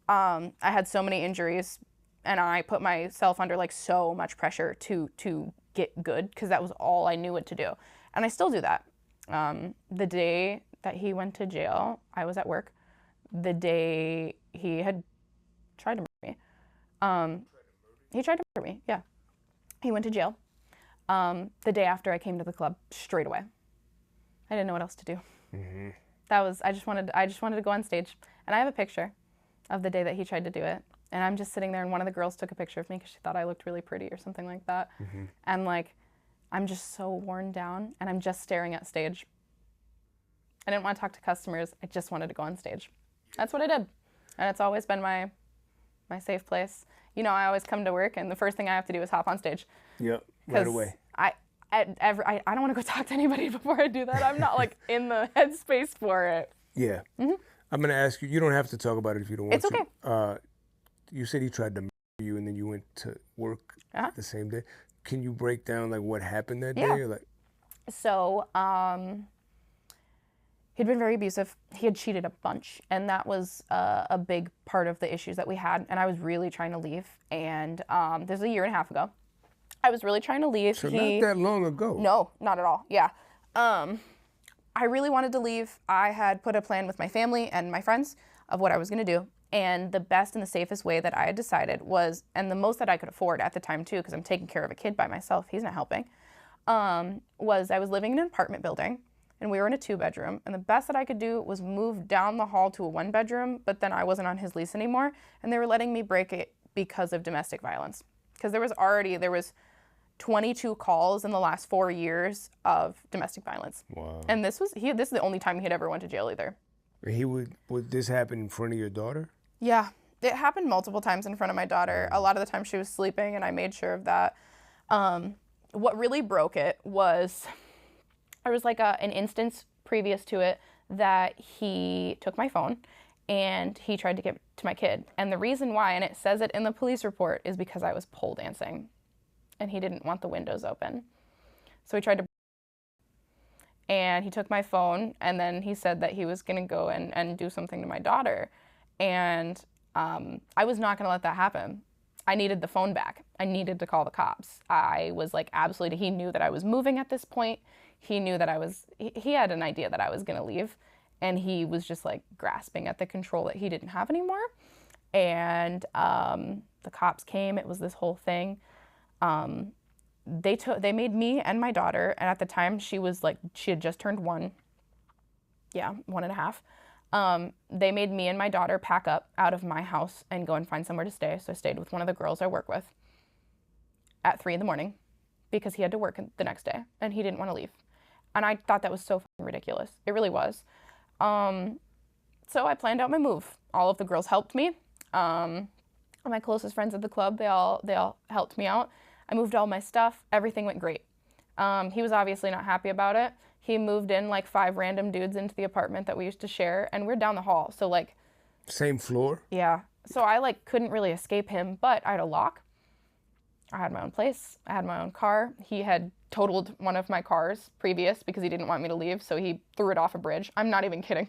I had so many injuries, and I put myself under like so much pressure to get good, because that was all I knew what to do. And I still do that. The day that he went to jail, I was at work. The day he had tried to murder me. He tried to murder me, yeah. He went to jail. The day after I came to the club, straight away. I didn't know what else to do. I just wanted to go on stage. And I have a picture of the day that he tried to do it. And I'm just sitting there, and one of the girls took a picture of me because she thought I looked really pretty or something like that. And like, I'm just so worn down, and I'm just staring at stage. I didn't want to talk to customers. I just wanted to go on stage. That's what I did. And it's always been my safe place. You know, I always come to work, and the first thing I have to do is hop on stage. Yep, right away. I don't want to go talk to anybody before I do that. I'm not like in the headspace for it. Yeah. I'm going to ask you, you don't have to talk about it if you don't want to. It's okay. You said he tried to murder you, and then you went to work the same day. Can you break down like what happened that day? Or, like... So, he'd been very abusive. He had cheated a bunch, and that was a big part of the issues that we had. And I was really trying to leave. And this was a year and a half ago. I was really trying to leave. So not that long ago. No, not at all. Yeah. I really wanted to leave. I had put a plan with my family and my friends of what I was going to do. And the best and the safest way that I had decided was, and the most that I could afford at the time too, because I'm taking care of a kid by myself, he's not helping, was I was living in an apartment building, and we were in a 2-bedroom. And the best that I could do was move down the hall to a 1-bedroom, but then I wasn't on his lease anymore. And they were letting me break it because of domestic violence. Because there was 22 calls in the last 4 years of domestic violence. Wow. And this is the only time he'd ever went to jail either. Would this happen in front of your daughter? Yeah, it happened multiple times in front of my daughter. A lot of the time she was sleeping, and I made sure of that. What really broke it was, there was like an instance previous to it that he took my phone and he tried to get to my kid. And the reason why, and it says it in the police report, is because I was pole dancing and he didn't want the windows open. So he tried to, and he took my phone, and then he said that he was gonna go and do something to my daughter. And I was not gonna let that happen. I needed the phone back. I needed to call the cops. I was like, absolutely, he knew that I was moving at this point. He knew that he had an idea that I was gonna leave, and he was just like grasping at the control that he didn't have anymore. And the cops came. It was this whole thing. They made me and my daughter, and at the time she had just turned 1. Yeah, 1.5. They made me and my daughter pack up out of my house and go and find somewhere to stay. So I stayed with one of the girls I work with at 3 a.m. because he had to work the next day and he didn't want to leave. And I thought that was so fucking ridiculous. It really was. So I planned out my move. All of the girls helped me. My closest friends at the club, they all helped me out. I moved all my stuff. Everything went great. He was obviously not happy about it. He moved in like 5 random dudes into the apartment that we used to share, and we're down the hall. So like, same floor? Yeah. So I like couldn't really escape him, but I had a lock. I had my own place. I had my own car. He had totaled one of my cars previous because he didn't want me to leave, so he threw it off a bridge. I'm not even kidding.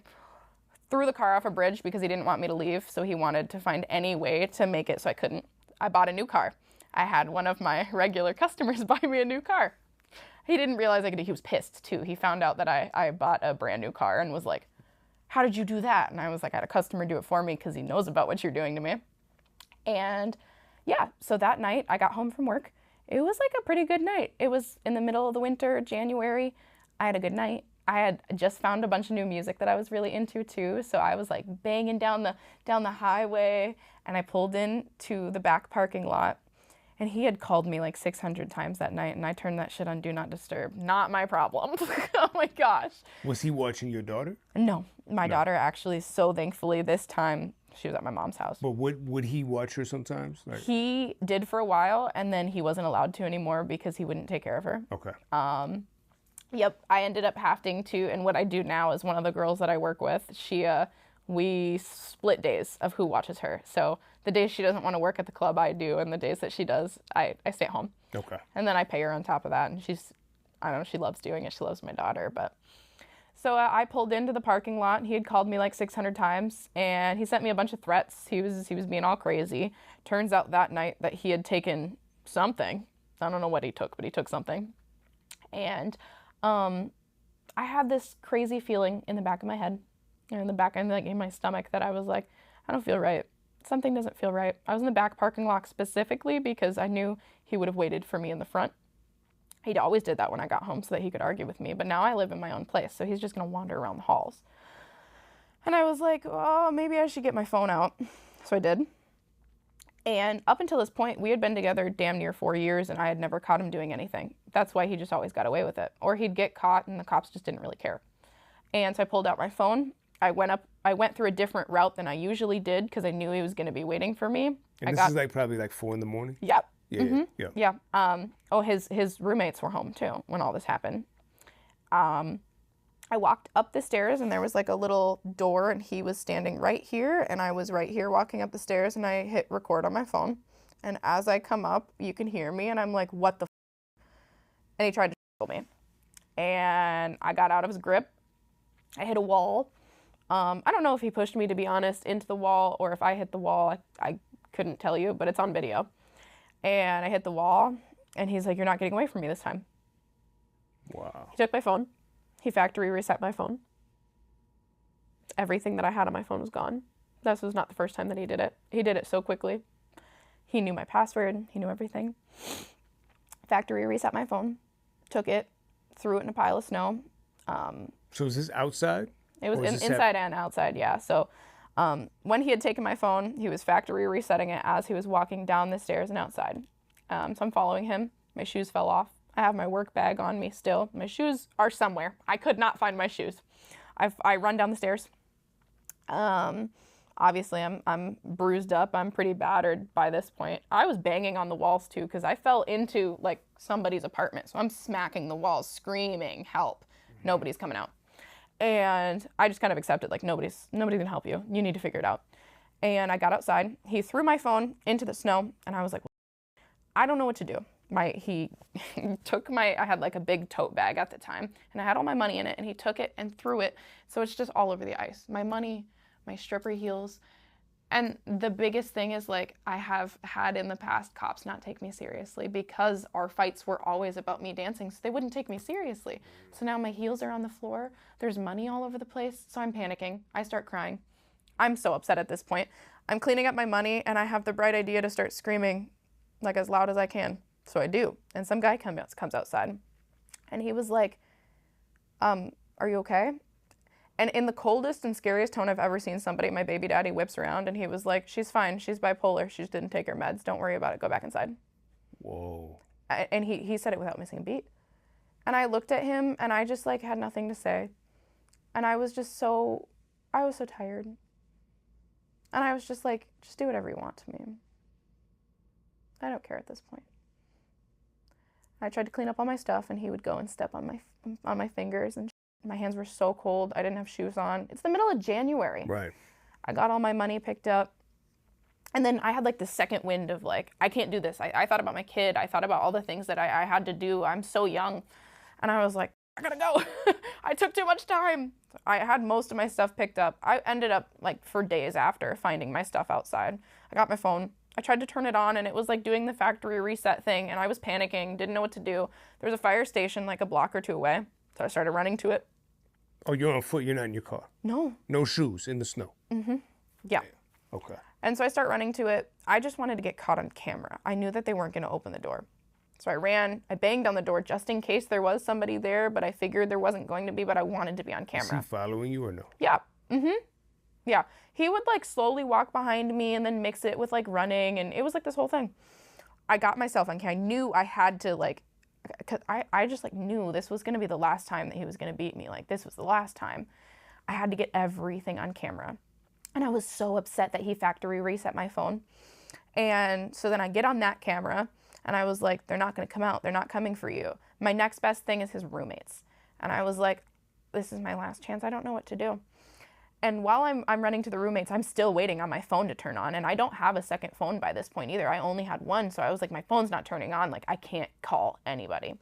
Threw the car off a bridge because he didn't want me to leave, so he wanted to find any way to make it so I couldn't. I bought a new car. I had one of my regular customers buy me a new car. He didn't realize he was pissed too. He found out that I bought a brand new car and was like, how did you do that? And I was like, I had a customer do it for me because he knows about what you're doing to me. And yeah, so that night I got home from work. It was like a pretty good night. It was in the middle of the winter, January. I had a good night. I had just found a bunch of new music that I was really into too. So I was like banging down the highway, and I pulled into the back parking lot, and he had called me like 600 times that night, and I turned that shit on Do Not Disturb. Not my problem. Oh my gosh. Was he watching your daughter? No, my daughter actually, so thankfully this time she was at my mom's house. But would he watch her sometimes? Like... He did for a while, and then he wasn't allowed to anymore because he wouldn't take care of her. Okay. Yep, I ended up having to, and what I do now is one of the girls that I work with, we split days of who watches her. So the days she doesn't want to work at the club, I do, and the days that she does, I stay at home. Okay. And then I pay her on top of that, and I don't know, she loves doing it. She loves my daughter, but... So I pulled into the parking lot. He had called me like 600 times, and he sent me a bunch of threats. He was being all crazy. Turns out that night that he had taken something. I don't know what he took, but he took something. And I had this crazy feeling in the back of my head, or in my stomach, that I was like, I don't feel right. Something doesn't feel right. I was in the back parking lot specifically because I knew he would have waited for me in the front. He always did that when I got home so that he could argue with me. But now I live in my own place, so he's just going to wander around the halls. And I was like, oh, maybe I should get my phone out. So I did. And up until this point, we had been together damn near 4 years, and I had never caught him doing anything. That's why he just always got away with it. Or he'd get caught, and the cops just didn't really care. And so I pulled out my phone. I went through a different route than I usually did because I knew he was going to be waiting for me. And this is probably 4 a.m? Yep. Yeah, mm-hmm. yeah. Oh, his roommates were home too when all this happened. I walked up the stairs, and there was like a little door, and he was standing right here, and I was right here walking up the stairs, and I hit record on my phone. And as I come up, you can hear me, and I'm like, what the f-? And he tried to kill me. And I got out of his grip. I hit a wall. I don't know if he pushed me, to be honest, into the wall, or if I hit the wall. I couldn't tell you, but it's on video. And I hit the wall, and he's like, you're not getting away from me this time. Wow. He took my phone. He factory reset my phone. Everything that I had on my phone was gone. This was not the first time that he did it. He did it so quickly. He knew my password. He knew everything. Factory reset my phone. Took it, threw it in a pile of snow. So is this outside? It was inside and outside, yeah. So when he had taken my phone, he was factory resetting it as he was walking down the stairs and outside. So I'm following him. My shoes fell off. I have my work bag on me still. My shoes are somewhere. I could not find my shoes. I run down the stairs. Obviously, I'm bruised up. I'm pretty battered by this point. I was banging on the walls too because I fell into like somebody's apartment. So I'm smacking the walls, screaming, help. Nobody's coming out. And I just kind of accepted, like, nobody's gonna help you. You need to figure it out. And I got outside. He threw my phone into the snow, and I was like, I don't know what to do. He took I had like a big tote bag at the time, and I had all my money in it, and he took it and threw it. So it's just all over the ice. My money, my stripper heels. And the biggest thing is, like, I have had in the past cops not take me seriously because our fights were always about me dancing, so they wouldn't take me seriously. So now my heels are on the floor. There's money all over the place, so I'm panicking. I start crying. I'm so upset at this point. I'm cleaning up my money, and I have the bright idea to start screaming, like, as loud as I can. So I do. And some guy comes outside, and he was like, are you okay? And in the coldest and scariest tone I've ever seen somebody, my baby daddy whips around, and he was like, she's fine. She's bipolar. She just didn't take her meds. Don't worry about it. Go back inside. Whoa. And he said it without missing a beat. And I looked at him, and I just, like, had nothing to say. And I was so tired. And I was just like, just do whatever you want to me. I don't care at this point. I tried to clean up all my stuff, and he would go and step on my fingers, and my hands were so cold. I didn't have shoes on. It's the middle of January. Right. I got all my money picked up. And then I had like the second wind of like, I can't do this. I thought about my kid. I thought about all the things that I had to do. I'm so young. And I was like, I gotta go. I took too much time. I had most of my stuff picked up. I ended up like for days after finding my stuff outside. I got my phone. I tried to turn it on, and it was like doing the factory reset thing, and I was panicking, didn't know what to do. There was a fire station like a block or two away. So I started running to it. Oh, you're on foot. You're not in your car. No. No shoes in the snow. Yeah. Okay. And so I start running to it. I just wanted to get caught on camera. I knew that they weren't going to open the door. So I ran. I banged on the door just in case there was somebody there, but I figured there wasn't going to be, but I wanted to be on camera. Is he following you or no? Yeah. Yeah. He would like slowly walk behind me and then mix it with like running, and it was like this whole thing. I got myself on camera. I knew I had to like, cause I just like knew this was going to be the last time that he was going to beat me. Like this was the last time. I had to get everything on camera. And I was so upset that he factory reset my phone. And so then I get on that camera and I was like, they're not going to come out. They're not coming for you. My next best thing is his roommates. And I was like, this is my last chance. I don't know what to do. And while I'm running to the roommates, I'm still waiting on my phone to turn on. And I don't have a second phone by this point either. I only had one. So I was like, my phone's not turning on. Like I can't call anybody.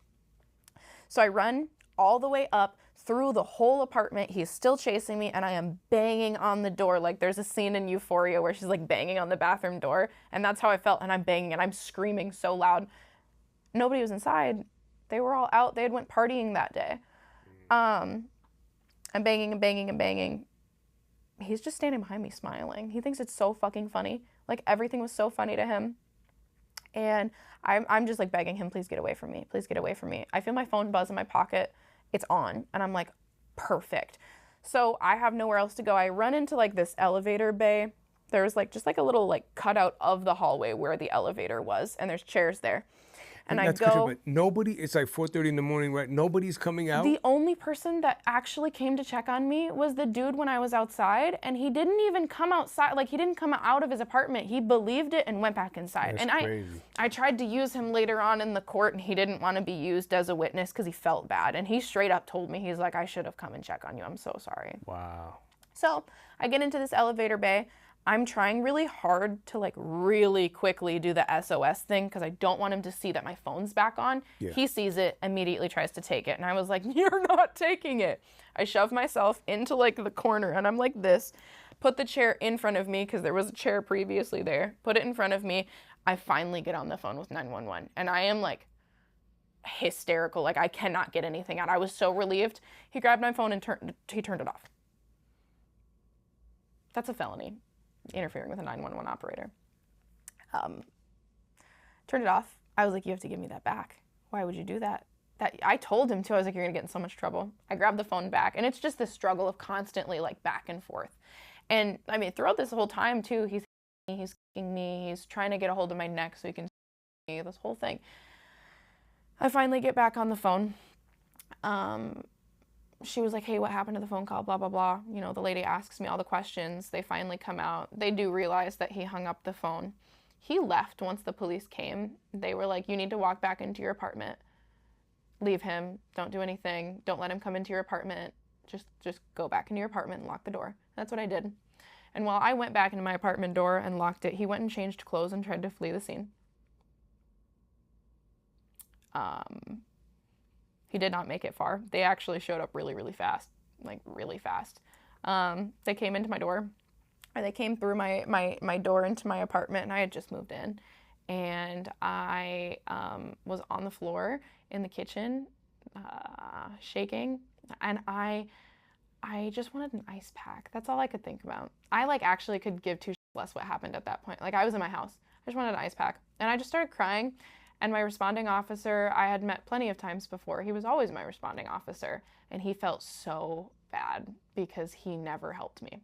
So I run all the way up through the whole apartment. He's still chasing me and I am banging on the door. Like there's a scene in Euphoria where she's like banging on the bathroom door. And that's how I felt. And I'm banging and I'm screaming so loud. Nobody was inside. They were all out. They had went partying that day. I'm banging and banging and banging. He's just standing behind me smiling. He thinks it's so fucking funny. Like everything was so funny to him. And I'm just like begging him, please get away from me. Please get away from me. I feel my phone buzz in my pocket. It's on. And I'm like, perfect. So I have nowhere else to go. I run into like this elevator bay. There's like just like a little like cutout of the hallway where the elevator was. And there's chairs there. And I go. But nobody, it's like 4:30 in the morning, right? Nobody's coming out? The only person that actually came to check on me was the dude when I was outside. And he didn't even come outside. Like he didn't come out of his apartment. He believed it and went back inside. That's crazy. I tried to use him later on in the court and he didn't want to be used as a witness because he felt bad. And he straight up told me, he's like, I should have come and checked on you. I'm so sorry. Wow. So I get into this elevator bay. I'm trying really hard to like really quickly do the SOS thing because I don't want him to see that my phone's back on. Yeah. He sees it, immediately tries to take it. And I was like, you're not taking it. I shove myself into like the corner and I'm like this, put the chair in front of me because there was a chair previously there, put it in front of me. I finally get on the phone with 911 and I am like hysterical. Like I cannot get anything out. I was so relieved. He grabbed my phone and he turned it off. That's a felony. Interfering with a 911 operator. Turned it off. I was like, you have to give me that back. Why would you do that? I told him to. I was like, you're gonna get in so much trouble. I grabbed the phone back, and it's just this struggle of constantly like back and forth. And I mean, throughout this whole time too, he's kicking me, he's trying to get a hold of my neck so he can see me, this whole thing. I finally get back on the phone. She was like, hey, what happened to the phone call, blah, blah, blah. You know, the lady asks me all the questions. They finally come out. They do realize that he hung up the phone. He left once the police came. They were like, you need to walk back into your apartment. Leave him. Don't do anything. Don't let him come into your apartment. Just go back into your apartment and lock the door. That's what I did. And while I went back into my apartment door and locked it, he went and changed clothes and tried to flee the scene. He did not make it far. They actually showed up really, really fast, like really fast. They came into my door, or they came through my door into my apartment, and I had just moved in. And I was on the floor in the kitchen, shaking, and I just wanted an ice pack. That's all I could think about. I like actually could give two shits less what happened at that point. Like I was in my house. I just wanted an ice pack. And I just started crying. And my responding officer, I had met plenty of times before. He was always my responding officer. And he felt so bad because he never helped me.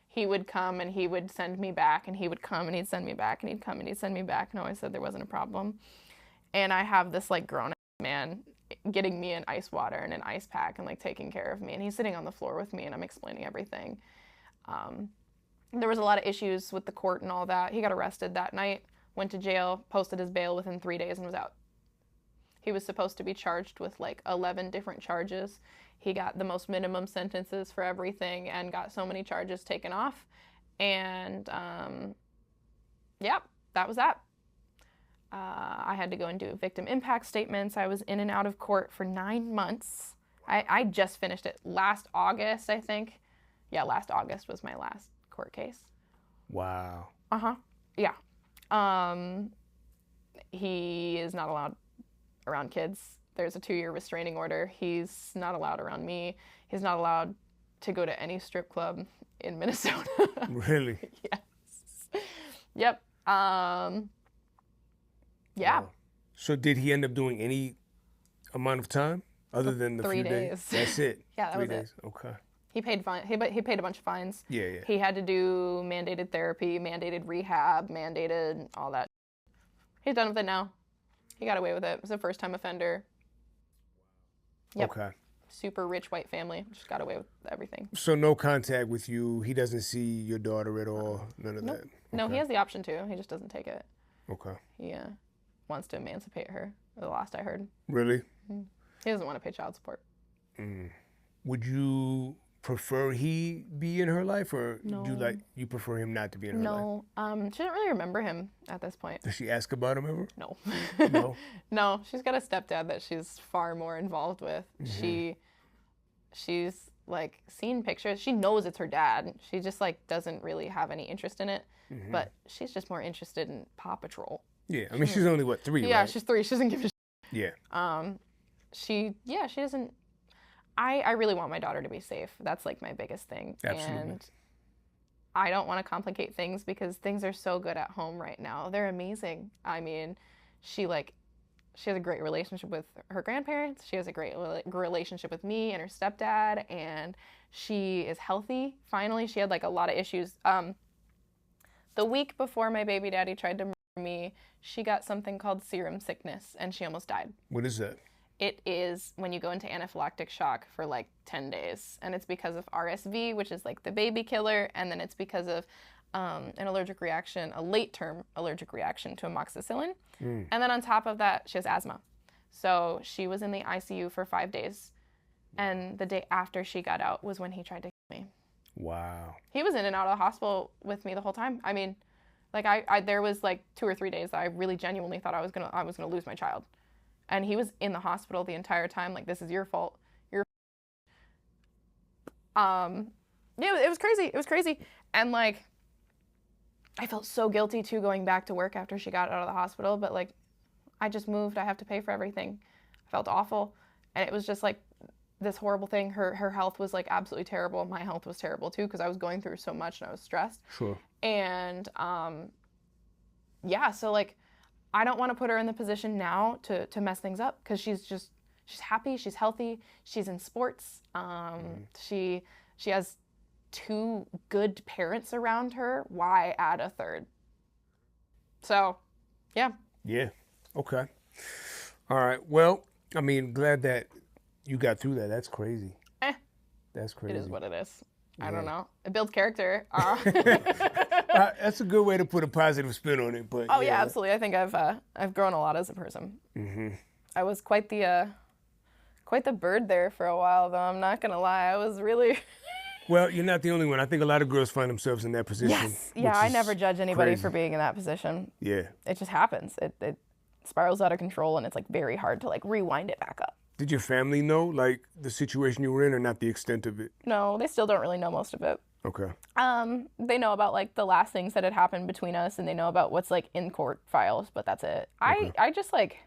He would come and he would send me back, and he would come and he'd send me back, and he'd come and he'd send me back, and always said there wasn't a problem. And I have this like grown man getting me an ice water and an ice pack and like taking care of me. And he's sitting on the floor with me and I'm explaining everything. There was a lot of issues with the court and all that. He got arrested that night. Went to jail, posted his bail within 3 days, and was out. He was supposed to be charged with like 11 different charges. He got the most minimum sentences for everything and got so many charges taken off. And yeah, that was that. I had to go and do victim impact statements. I was in and out of court for 9 months. I just finished it last August, I think. Yeah, last August was my last court case. Wow. Uh-huh. Yeah. He is not allowed around kids. there's a 2-year restraining order. He's not allowed around me. He's not allowed to go to any strip club in Minnesota. Really? Yes. Yep. Yeah. Wow. So did he end up doing any amount of time other than the 3 few days. That's it. Yeah, that 3 was days. it. Okay. He paid fine. He paid a bunch of fines. Yeah, yeah. He had to do mandated therapy, mandated rehab, mandated all that. He's done with it now. He got away with it. It was a first-time offender. Yep. Okay. Super rich white family. Just got away with everything. So no contact with you. He doesn't see your daughter at all. None of Nope. that. No, Okay. he has the option to. He just doesn't take it. Okay. He wants to emancipate her. The last I heard. Really? He doesn't want to pay child support. Would you prefer he be in her life, or No. do you prefer him not to be in her life? No. She doesn't really remember him at this point. Does she ask about him ever? No. No. No, she's got a stepdad that she's far more involved with. She's like seen pictures. She knows it's her dad. She just like doesn't really have any interest in it. But she's just more interested in Paw Patrol. Yeah. I mean, she's only, what, 3, Yeah, right? she's 3. She doesn't give a shit. Yeah. She doesn't. I really want my daughter to be safe. That's like my biggest thing. Absolutely. And I don't want to complicate things because things are so good at home right now. They're amazing. I mean, she has a great relationship with her grandparents. She has a great relationship with me and her stepdad, and she is healthy. Finally, she had like a lot of issues. The week before my baby daddy tried to murder me, she got something called serum sickness, and she almost died. What is that? It is when you go into anaphylactic shock for like 10 days, and it's because of RSV, which is like the baby killer, and then it's because of an allergic reaction, a late-term allergic reaction to amoxicillin. And then on top of that, she has asthma. So she was in the ICU for 5 days, and the day after she got out was when he tried to kill me. Wow. He was in and out of the hospital with me the whole time. I mean, like I there was like 2 or 3 days that I really genuinely thought I was gonna lose my child, and he was in the hospital the entire time. Like, this is your fault. Yeah, it was crazy. It was crazy, and like I felt so guilty too going back to work after she got out of the hospital. But like, I just moved. I have to pay for everything. I felt awful, and it was just like this horrible thing. Her health was like absolutely terrible. My health was terrible too because I was going through so much and I was stressed. Sure. And yeah, so like I don't want to put her in the position now to mess things up because she's happy, she's healthy, she's in sports. She has 2 good parents around her. Why add a third? So, yeah. Yeah. Okay. All right. Well, I mean, glad that you got through that. That's crazy. That's crazy. It is what it is. I don't know. It builds character. That's a good way to put a positive spin on it. But yeah, absolutely. I think I've grown a lot as a person. I was quite the bird there for a while, though. I'm not gonna lie. I was really. Well, you're not the only one. I think a lot of girls find themselves in that position. Yes. Yeah, I never judge anybody for being in that position. Yeah. It just happens. It spirals out of control, and it's like very hard to like rewind it back up. Did your family know like the situation you were in, or not the extent of it? No, they still don't really know most of it. Okay. They know about like the last things that had happened between us, and they know about what's like in court files, but that's it. Okay. I just like,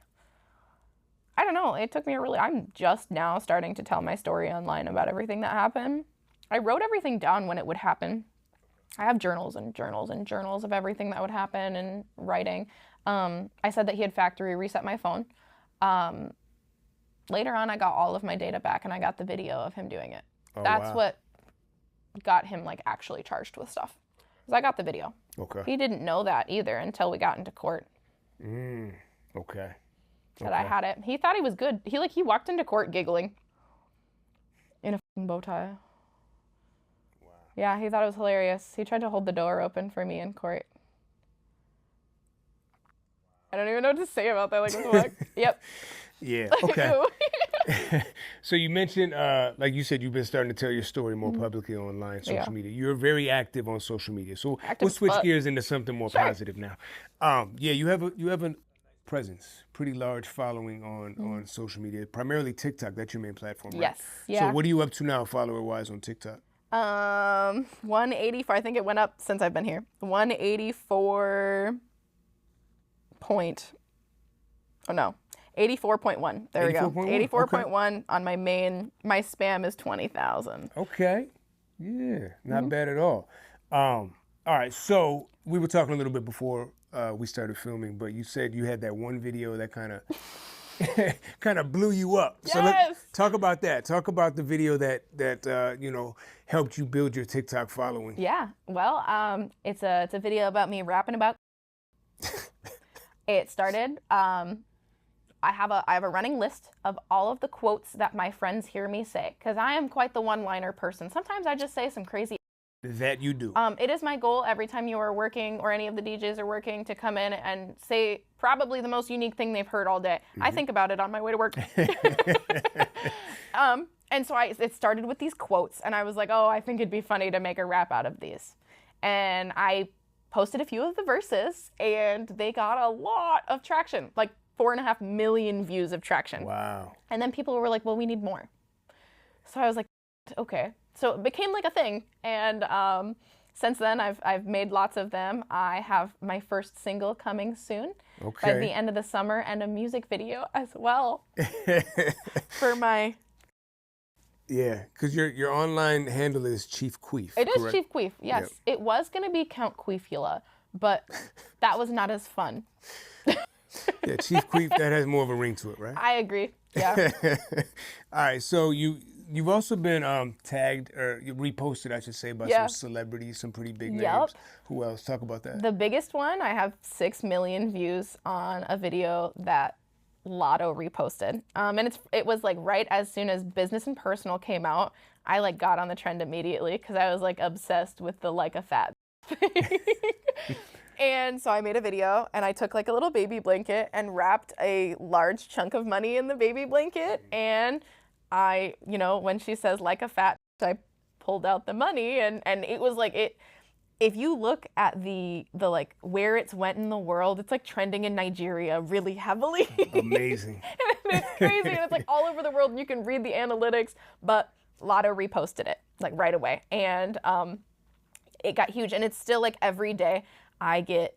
I don't know. It took me I'm just now starting to tell my story online about everything that happened. I wrote everything down when it would happen. I have journals and journals and journals of everything that would happen and writing. I said that he had factory reset my phone. Later on, I got all of my data back, and I got the video of him doing it. Oh, That's wow. what got him like actually charged with stuff. Because I got the video. Okay. He didn't know that either until we got into court. Okay. That I had it. He thought he was good. He walked into court giggling in a fucking bow tie. Wow. Yeah, he thought it was hilarious. He tried to hold the door open for me in court. I don't even know what to say about that. Like, what the fuck? Yep. Yeah. Okay. So you mentioned, like you said, you've been starting to tell your story more publicly online, social media. You're very active on social media. So we'll switch gears into something more positive now. Yeah, you have a presence, pretty large following on social media, primarily TikTok. That's your main platform, right? Yes. Yeah. So what are you up to now, follower-wise, on TikTok? 184. I think it went up since I've been here. 184 point. Oh no. 84.1. There we go. 84.1 on my main. My spam is 20,000. Okay. Yeah, not bad at all. All right, so we were talking a little bit before we started filming, but you said you had that one video that kind of blew you up. Yes. So let's talk about that. Talk about the video that you know, helped you build your TikTok following. Yeah. Well, it's a video about me rapping about. It started. I have a running list of all of the quotes that my friends hear me say, because I am quite the one-liner person. Sometimes I just say some crazy. That you do. It is my goal every time you are working or any of the DJs are working to come in and say probably the most unique thing they've heard all day. I think about it on my way to work. And so it started with these quotes, and I was like, oh, I think it'd be funny to make a rap out of these. And I posted a few of the verses, and they got a lot of traction, like 4.5 million views of traction. Wow. And then people were like, well, we need more. So I was like, okay. So it became like a thing. And since then, I've made lots of them. I have my first single coming soon by the end of the summer, and a music video as well for my... Yeah, because your online handle is Chief Queef. It is correct? Chief Queef, yes. Yep. It was going to be Count Queefula, but that was not as fun. Yeah, Chief Queef, that has more of a ring to it, right? I agree, yeah. All right, so you've also been tagged, or you reposted, I should say, by some celebrities, some pretty big names. Who else? Talk about that. The biggest one, I have 6 million views on a video that Lotto reposted. And it was like right as soon as Business and Personal came out, I like got on the trend immediately because I was like obsessed with the like a fat thing. And so I made a video, and I took like a little baby blanket and wrapped a large chunk of money in the baby blanket. And I, you know, when she says like a fat, I pulled out the money, and it was like it. If you look at the like where it's went in the world, it's like trending in Nigeria really heavily. Amazing. And it's crazy, and it's like all over the world, and you can read the analytics. But Lotto reposted it like right away, and it got huge. And it's still like every day I get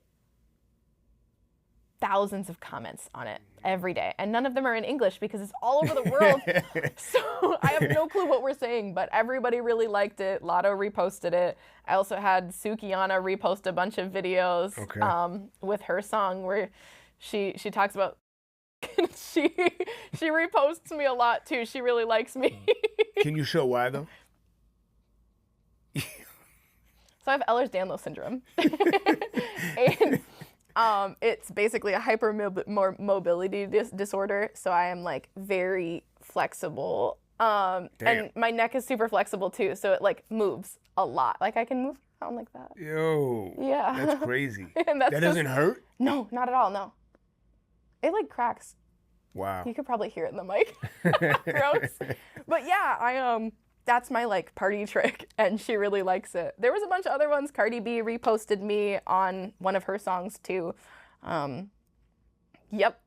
thousands of comments on it every day, and none of them are in English because it's all over the world. So I have no clue what we're saying, but everybody really liked it. Lotto reposted it. I also had Sukiana repost a bunch of videos with her song where she talks about she reposts me a lot too. She really likes me. Can you show why though? So I have Ehlers-Danlos syndrome. And it's basically a hypermobility disorder. So I am like very flexible. And my neck is super flexible too. So it like moves a lot. Like I can move around like that. Yo. Yeah. That's crazy. And that doesn't hurt? No, not at all. No. It like cracks. Wow. You could probably hear it in the mic. Gross. But yeah, that's my like party trick, and she really likes it. There was a bunch of other ones. Cardi B reposted me on one of her songs too. Yep.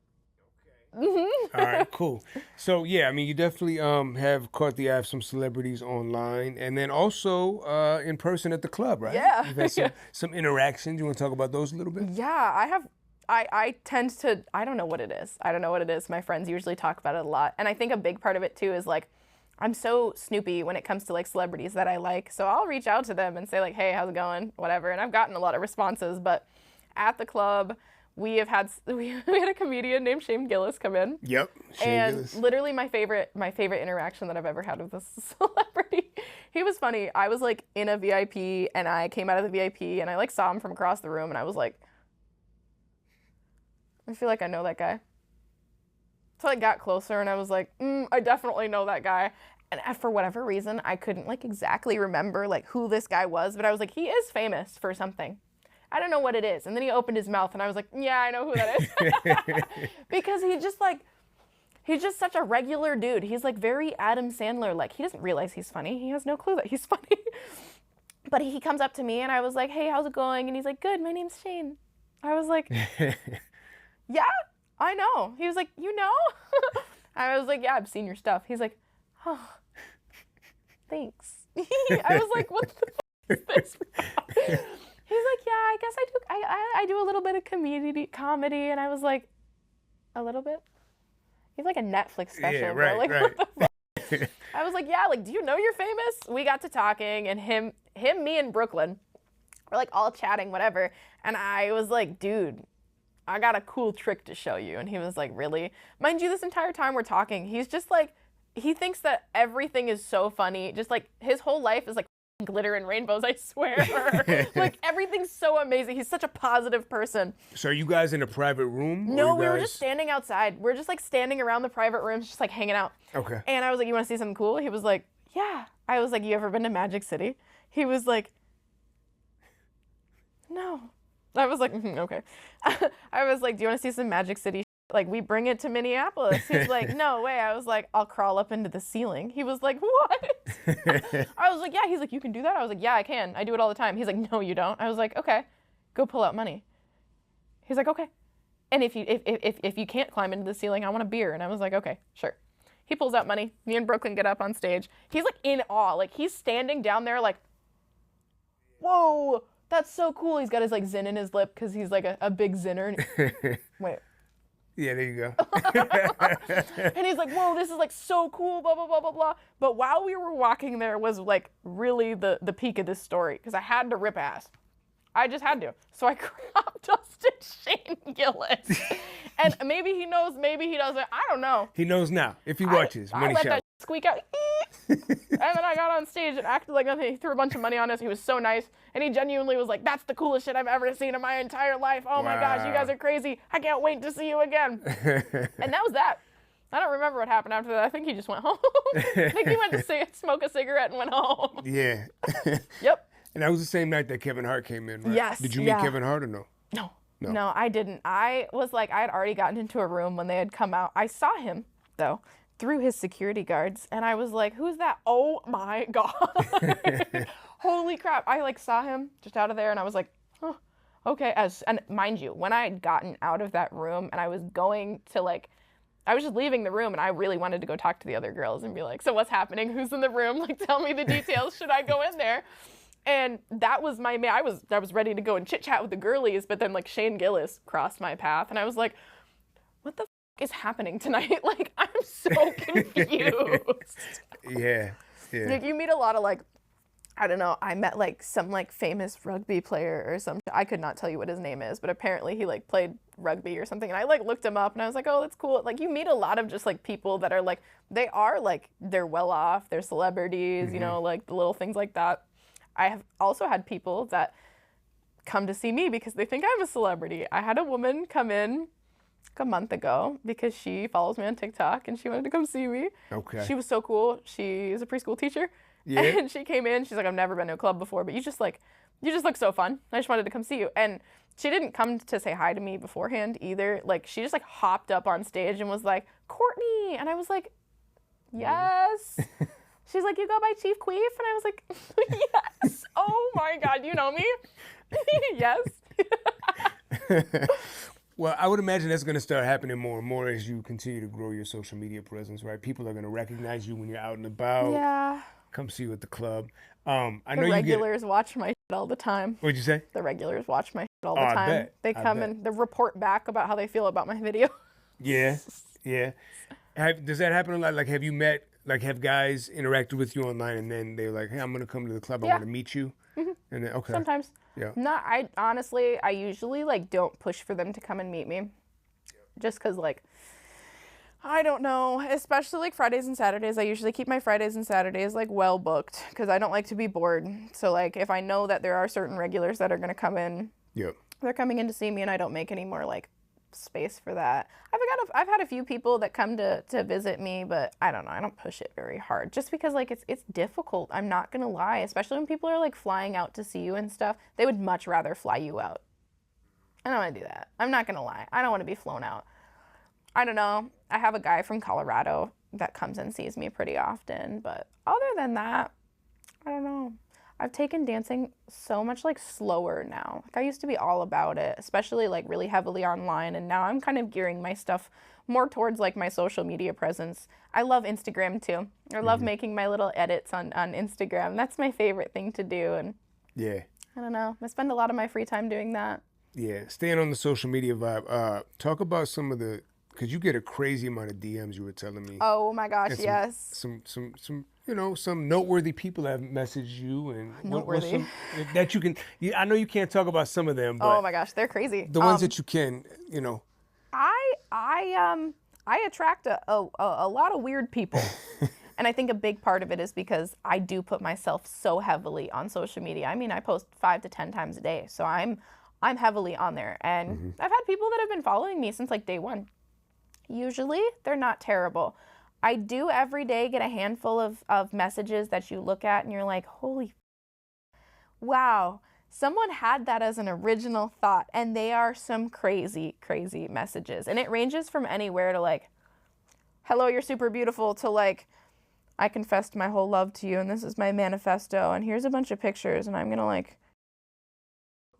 All right, cool. So yeah, I mean, you definitely have caught the eye of some celebrities online, and then also in person at the club, right? Yeah. You've had some interactions. You want to talk about those a little bit? Yeah, I have. I tend to. I don't know what it is. My friends usually talk about it a lot, and I think a big part of it too is like, I'm so snoopy when it comes to like celebrities that I like. So I'll reach out to them and say like, hey, how's it going? Whatever. And I've gotten a lot of responses. But at the club, we had a comedian named Shane Gillis come in. Yep. Shane Gillis. Literally my favorite interaction that I've ever had with this celebrity. He was funny. I was like in a VIP, and I came out of the VIP, and I like saw him from across the room, and I was like, I feel like I know that guy. So I got closer, and I was like, I definitely know that guy. And for whatever reason, I couldn't like exactly remember like who this guy was, but I was like, he is famous for something. I don't know what it is. And then he opened his mouth, and I was like, yeah, I know who that is. Because he's just such a regular dude. He's like very Adam Sandler. Like he doesn't realize he's funny. He has no clue that he's funny. But he comes up to me, and I was like, hey, how's it going? And he's like, good, my name's Shane. I was like, yeah, I know. He was like, you know? I was like, yeah, I've seen your stuff. He's like, oh, thanks. I was like, what the f*** is this? He's like, yeah, I guess I do. I do a little bit of comedy, and I was like, a little bit. You have like a Netflix special, Yeah, bro. right, Like, right. what the fuck? I was like, yeah, like, do you know you're famous? We got to talking, and me and Brooklyn were like all chatting, whatever. And I was like, dude, I got a cool trick to show you. And he was like, really? Mind you, this entire time we're talking, he's just like, he thinks that everything is so funny. Just like his whole life is like glitter and rainbows, I swear. Like everything's so amazing. He's such a positive person. So are you guys in a private room? No, we were just standing outside. We're just like standing around the private rooms, just like hanging out. Okay. And I was like, you want to see something cool? He was like, yeah. I was like, you ever been to Magic City? He was like, no. I was like, okay. I was like, do you want to see some Magic City? Like, we bring it to Minneapolis. He's like, no way. I was like, I'll crawl up into the ceiling. He was like, what? I was like, yeah. He's like, you can do that? I was like, yeah, I can. I do it all the time. He's like, no, you don't. I was like, okay, go pull out money. He's like, okay. And if you can't climb into the ceiling, I want a beer. And I was like, okay, sure. He pulls out money. Me and Brooklyn get up on stage. He's like in awe. Like he's standing down there like, whoa, that's so cool. He's got his like zin in his lip because he's like a big zinner. Wait. Yeah, there you go. And he's like, whoa, this is like so cool, blah, blah, blah, blah, blah. But while we were walking there was like really the peak of this story because I had to rip ass. I just had to. So I crop dusted Shane Gillis. And maybe he knows, maybe he doesn't. I don't know. He knows now. If he watches, money I let shot. that squeak out. And then I got on stage and acted like nothing. He threw a bunch of money on us. He was so nice. And he genuinely was like, that's the coolest shit I've ever seen in my entire life. Oh my gosh, you guys are crazy. I can't wait to see you again. And that was that. I don't remember what happened after that. I think he just went home. I think he went to smoke a cigarette and went home. Yeah. Yep. And that was the same night that Kevin Hart came in, right? Yes. Did you meet Kevin Hart or no? No, I didn't. I was like, I had already gotten into a room when they had come out. I saw him, though, through his security guards. And I was like, who's that? Oh, my God. Holy crap. I, like, saw him just out of there. And I was like, oh, okay. And mind you, when I had gotten out of that room and I was going to, like, I was just leaving the room and I really wanted to go talk to the other girls and be like, so what's happening? Who's in the room? Like, tell me the details. Should I go in there? And that was my I was ready to go and chit chat with the girlies, but then like Shane Gillis crossed my path and I was like, what the is happening tonight? Like, I'm so confused. Yeah. Like, you meet a lot of like, I don't know, I met like some like famous rugby player or some, I could not tell you what his name is, but apparently he like played rugby or something. And I like looked him up and I was like, oh, that's cool. Like, you meet a lot of just like people that are like, they're well off, they're celebrities, you know, like the little things like that. I have also had people that come to see me because they think I'm a celebrity. I had a woman come in a month ago because she follows me on TikTok and she wanted to come see me. Okay. She was so cool. She is a preschool teacher. Yeah. And she came in. She's like, I've never been to a club before, but you just look so fun. I just wanted to come see you. And she didn't come to say hi to me beforehand either. Like, she just like hopped up on stage and was like, Courtney. And I was like, yes. She's like, you go by Chief Queef? And I was like, yes. Oh my God, you know me? Yes. Well, I would imagine that's going to start happening more and more as you continue to grow your social media presence, right? People are going to recognize you when you're out and about. Yeah. Come see you at the club. I know the regulars watch my shit all the time. What'd you say? The regulars watch my shit all the time. I bet. They come and they report back about how they feel about my video. Yeah. Does that happen a lot? Like, have you met, like, have guys interacted with you online and then they're like, hey, I'm going to come to the club. I want to meet you. Mm-hmm. And then, okay. Sometimes. Yeah. I usually, like, don't push for them to come and meet me. Just because, like, I don't know, especially, like, Fridays and Saturdays. I usually keep my Fridays and Saturdays, like, well booked because I don't like to be bored. So, like, if I know that there are certain regulars that are going to come in, they're coming in to see me and I don't make any more, like, space for that. I've had a few people that come to visit me, but I don't know, I don't push it very hard just because, like, it's difficult. I'm not gonna lie, especially when people are like flying out to see you and stuff. They would much rather fly you out. I don't want to do that. I'm not gonna lie, I don't want to be flown out. I don't know, I have a guy from Colorado that comes and sees me pretty often, but other than that, I don't know. I've taken dancing so much, like, slower now. Like, I used to be all about it, especially, like, really heavily online, and now I'm kind of gearing my stuff more towards, like, my social media presence. I love Instagram, too. I love making my little edits on Instagram. That's my favorite thing to do, and I don't know. I spend a lot of my free time doing that. Yeah, staying on the social media vibe, talk about some of the Because you get a crazy amount of DMs, you were telling me. Oh my gosh, And yes. Some, some noteworthy people have messaged you, and what's Noteworthy. that you can. I know you can't talk about some of them, but Oh my gosh, they're crazy. the ones that you can, I attract a lot of weird people. And I think a big part of it is because I do put myself so heavily on social media. I mean, I post 5 to 10 times a day. So I'm heavily on there. And I've had people that have been following me since like day one. Usually they're not terrible. I do every day get a handful of messages that you look at and you're like, holy, wow, someone had that as an original thought. And they are some crazy, crazy messages. And it ranges from anywhere to like, hello, you're super beautiful, to like, I confessed my whole love to you and this is my manifesto and here's a bunch of pictures and I'm gonna like,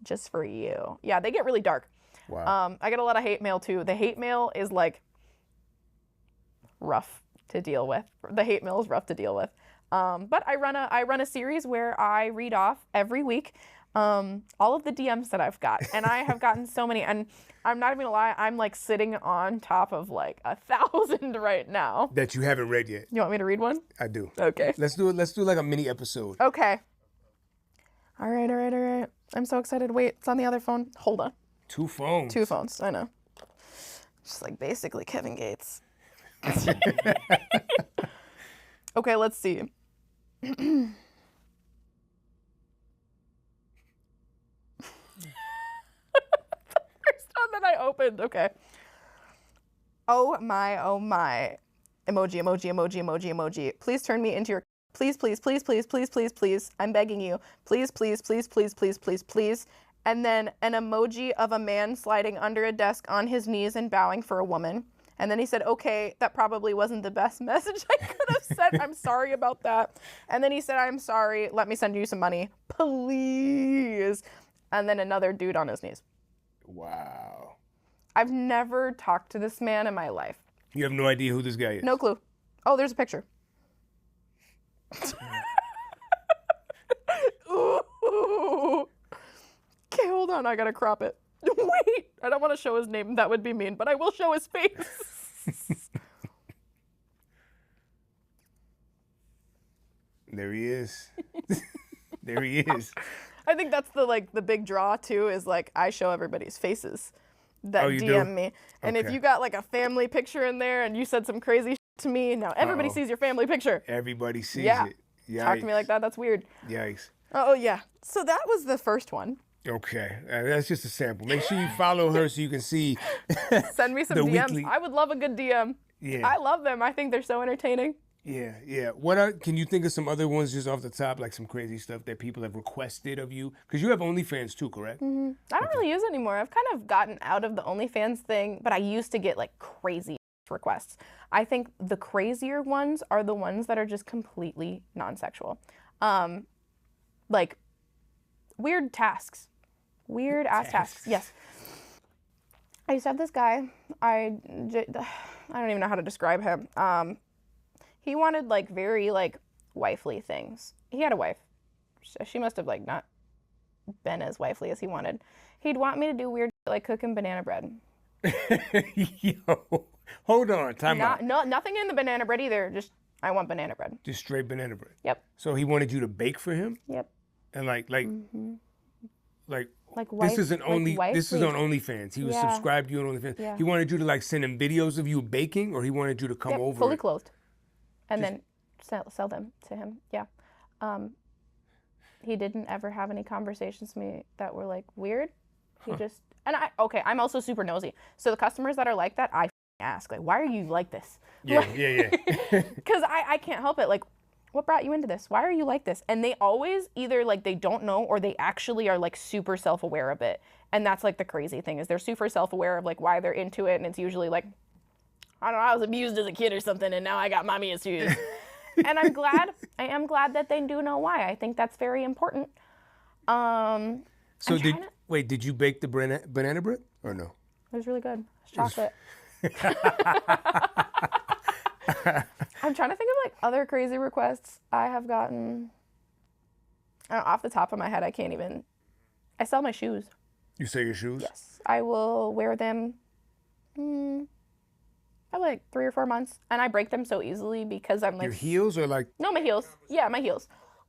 just for you. Yeah, they get really dark. wow. I get a lot of hate mail too. The hate mail is like rough to deal with. The hate mail is rough to deal with. But I run a series where I read off every week all of the DMs that I've got. And I have gotten so many, and I'm not even gonna lie, I'm like sitting on top of like 1,000 right now. That you haven't read yet. You want me to read one? I do. Okay. Let's do it. Let's do like a mini episode. Okay. All right. I'm so excited. Wait, it's on the other phone. Hold on. 2 phones. 2 phones, I know. Just like basically Kevin Gates. Okay, let's see. First one that I opened. Okay. Oh my. Emoji. Please turn me into your. Please. I'm begging you. Please. And then an emoji of a man sliding under a desk on his knees and bowing for a woman. And then he said, okay, that probably wasn't the best message I could have said. I'm sorry about that. And then he said, I'm sorry. Let me send you some money. Please. And then another dude on his knees. Wow. I've never talked to this man in my life. You have no idea who this guy is. No clue. Oh, there's a picture. Ooh. Okay, hold on. I gotta crop it. Wait, I don't want to show his name. That would be mean, but I will show his face. There he is. There he is. I think that's the big draw too, is like I show everybody's faces that DM me. And if you got like a family picture in there and you said some crazy shit to me, now everybody sees your family picture. Everybody sees it. Yikes. Talk to me like that. That's weird. Yikes. Oh yeah. So that was the first one. Okay, that's just a sample. Make sure you follow her so you can see. Send me some DMs. Weekly... I would love a good DM. Yeah. I love them. I think they're so entertaining. Yeah. Can you think of some other ones just off the top, like some crazy stuff that people have requested of you? Because you have OnlyFans too, correct? Mm-hmm. I don't really use it anymore. I've kind of gotten out of the OnlyFans thing, but I used to get like crazy requests. I think the crazier ones are the ones that are just completely non-sexual. Like weird tasks. Weird ass tasks. Yes. I used to have this guy. I don't even know how to describe him. He wanted like very like wifely things. He had a wife. So she must have like not been as wifely as he wanted. He'd want me to do weird shit, like cooking banana bread. Yo, hold on, time out. No, nothing in the banana bread either. Just I want banana bread. Just straight banana bread. Yep. So he wanted you to bake for him. Yep. And like wife, this isn't only like this is on OnlyFans. He was subscribed to you on OnlyFans. Yeah. He wanted you to like send him videos of you baking, or he wanted you to come over fully clothed, and then sell them to him. Yeah. He didn't ever have any conversations with me that were like weird. He just I'm also super nosy. So the customers that are like that, I ask like, why are you like this? Yeah. Because I can't help it. Like, what brought you into this? Why are you like this? And they always either like they don't know or they actually are like super self-aware of it. And that's like the crazy thing is they're super self-aware of like why they're into it. And it's usually like, I don't know, I was abused as a kid or something and now I got mommy issues. And I am glad that they do know why. I think that's very important. So did you bake the banana bread or no? It was really good. It's chocolate. I'm trying to think of like other crazy requests I have gotten. Off the top of my head, I can't even. I sell my shoes. You sell your shoes? Yes. I will wear them Probably like 3 or 4 months. And I break them so easily because I'm like... Your heels or like... No, my heels. Yeah, my heels.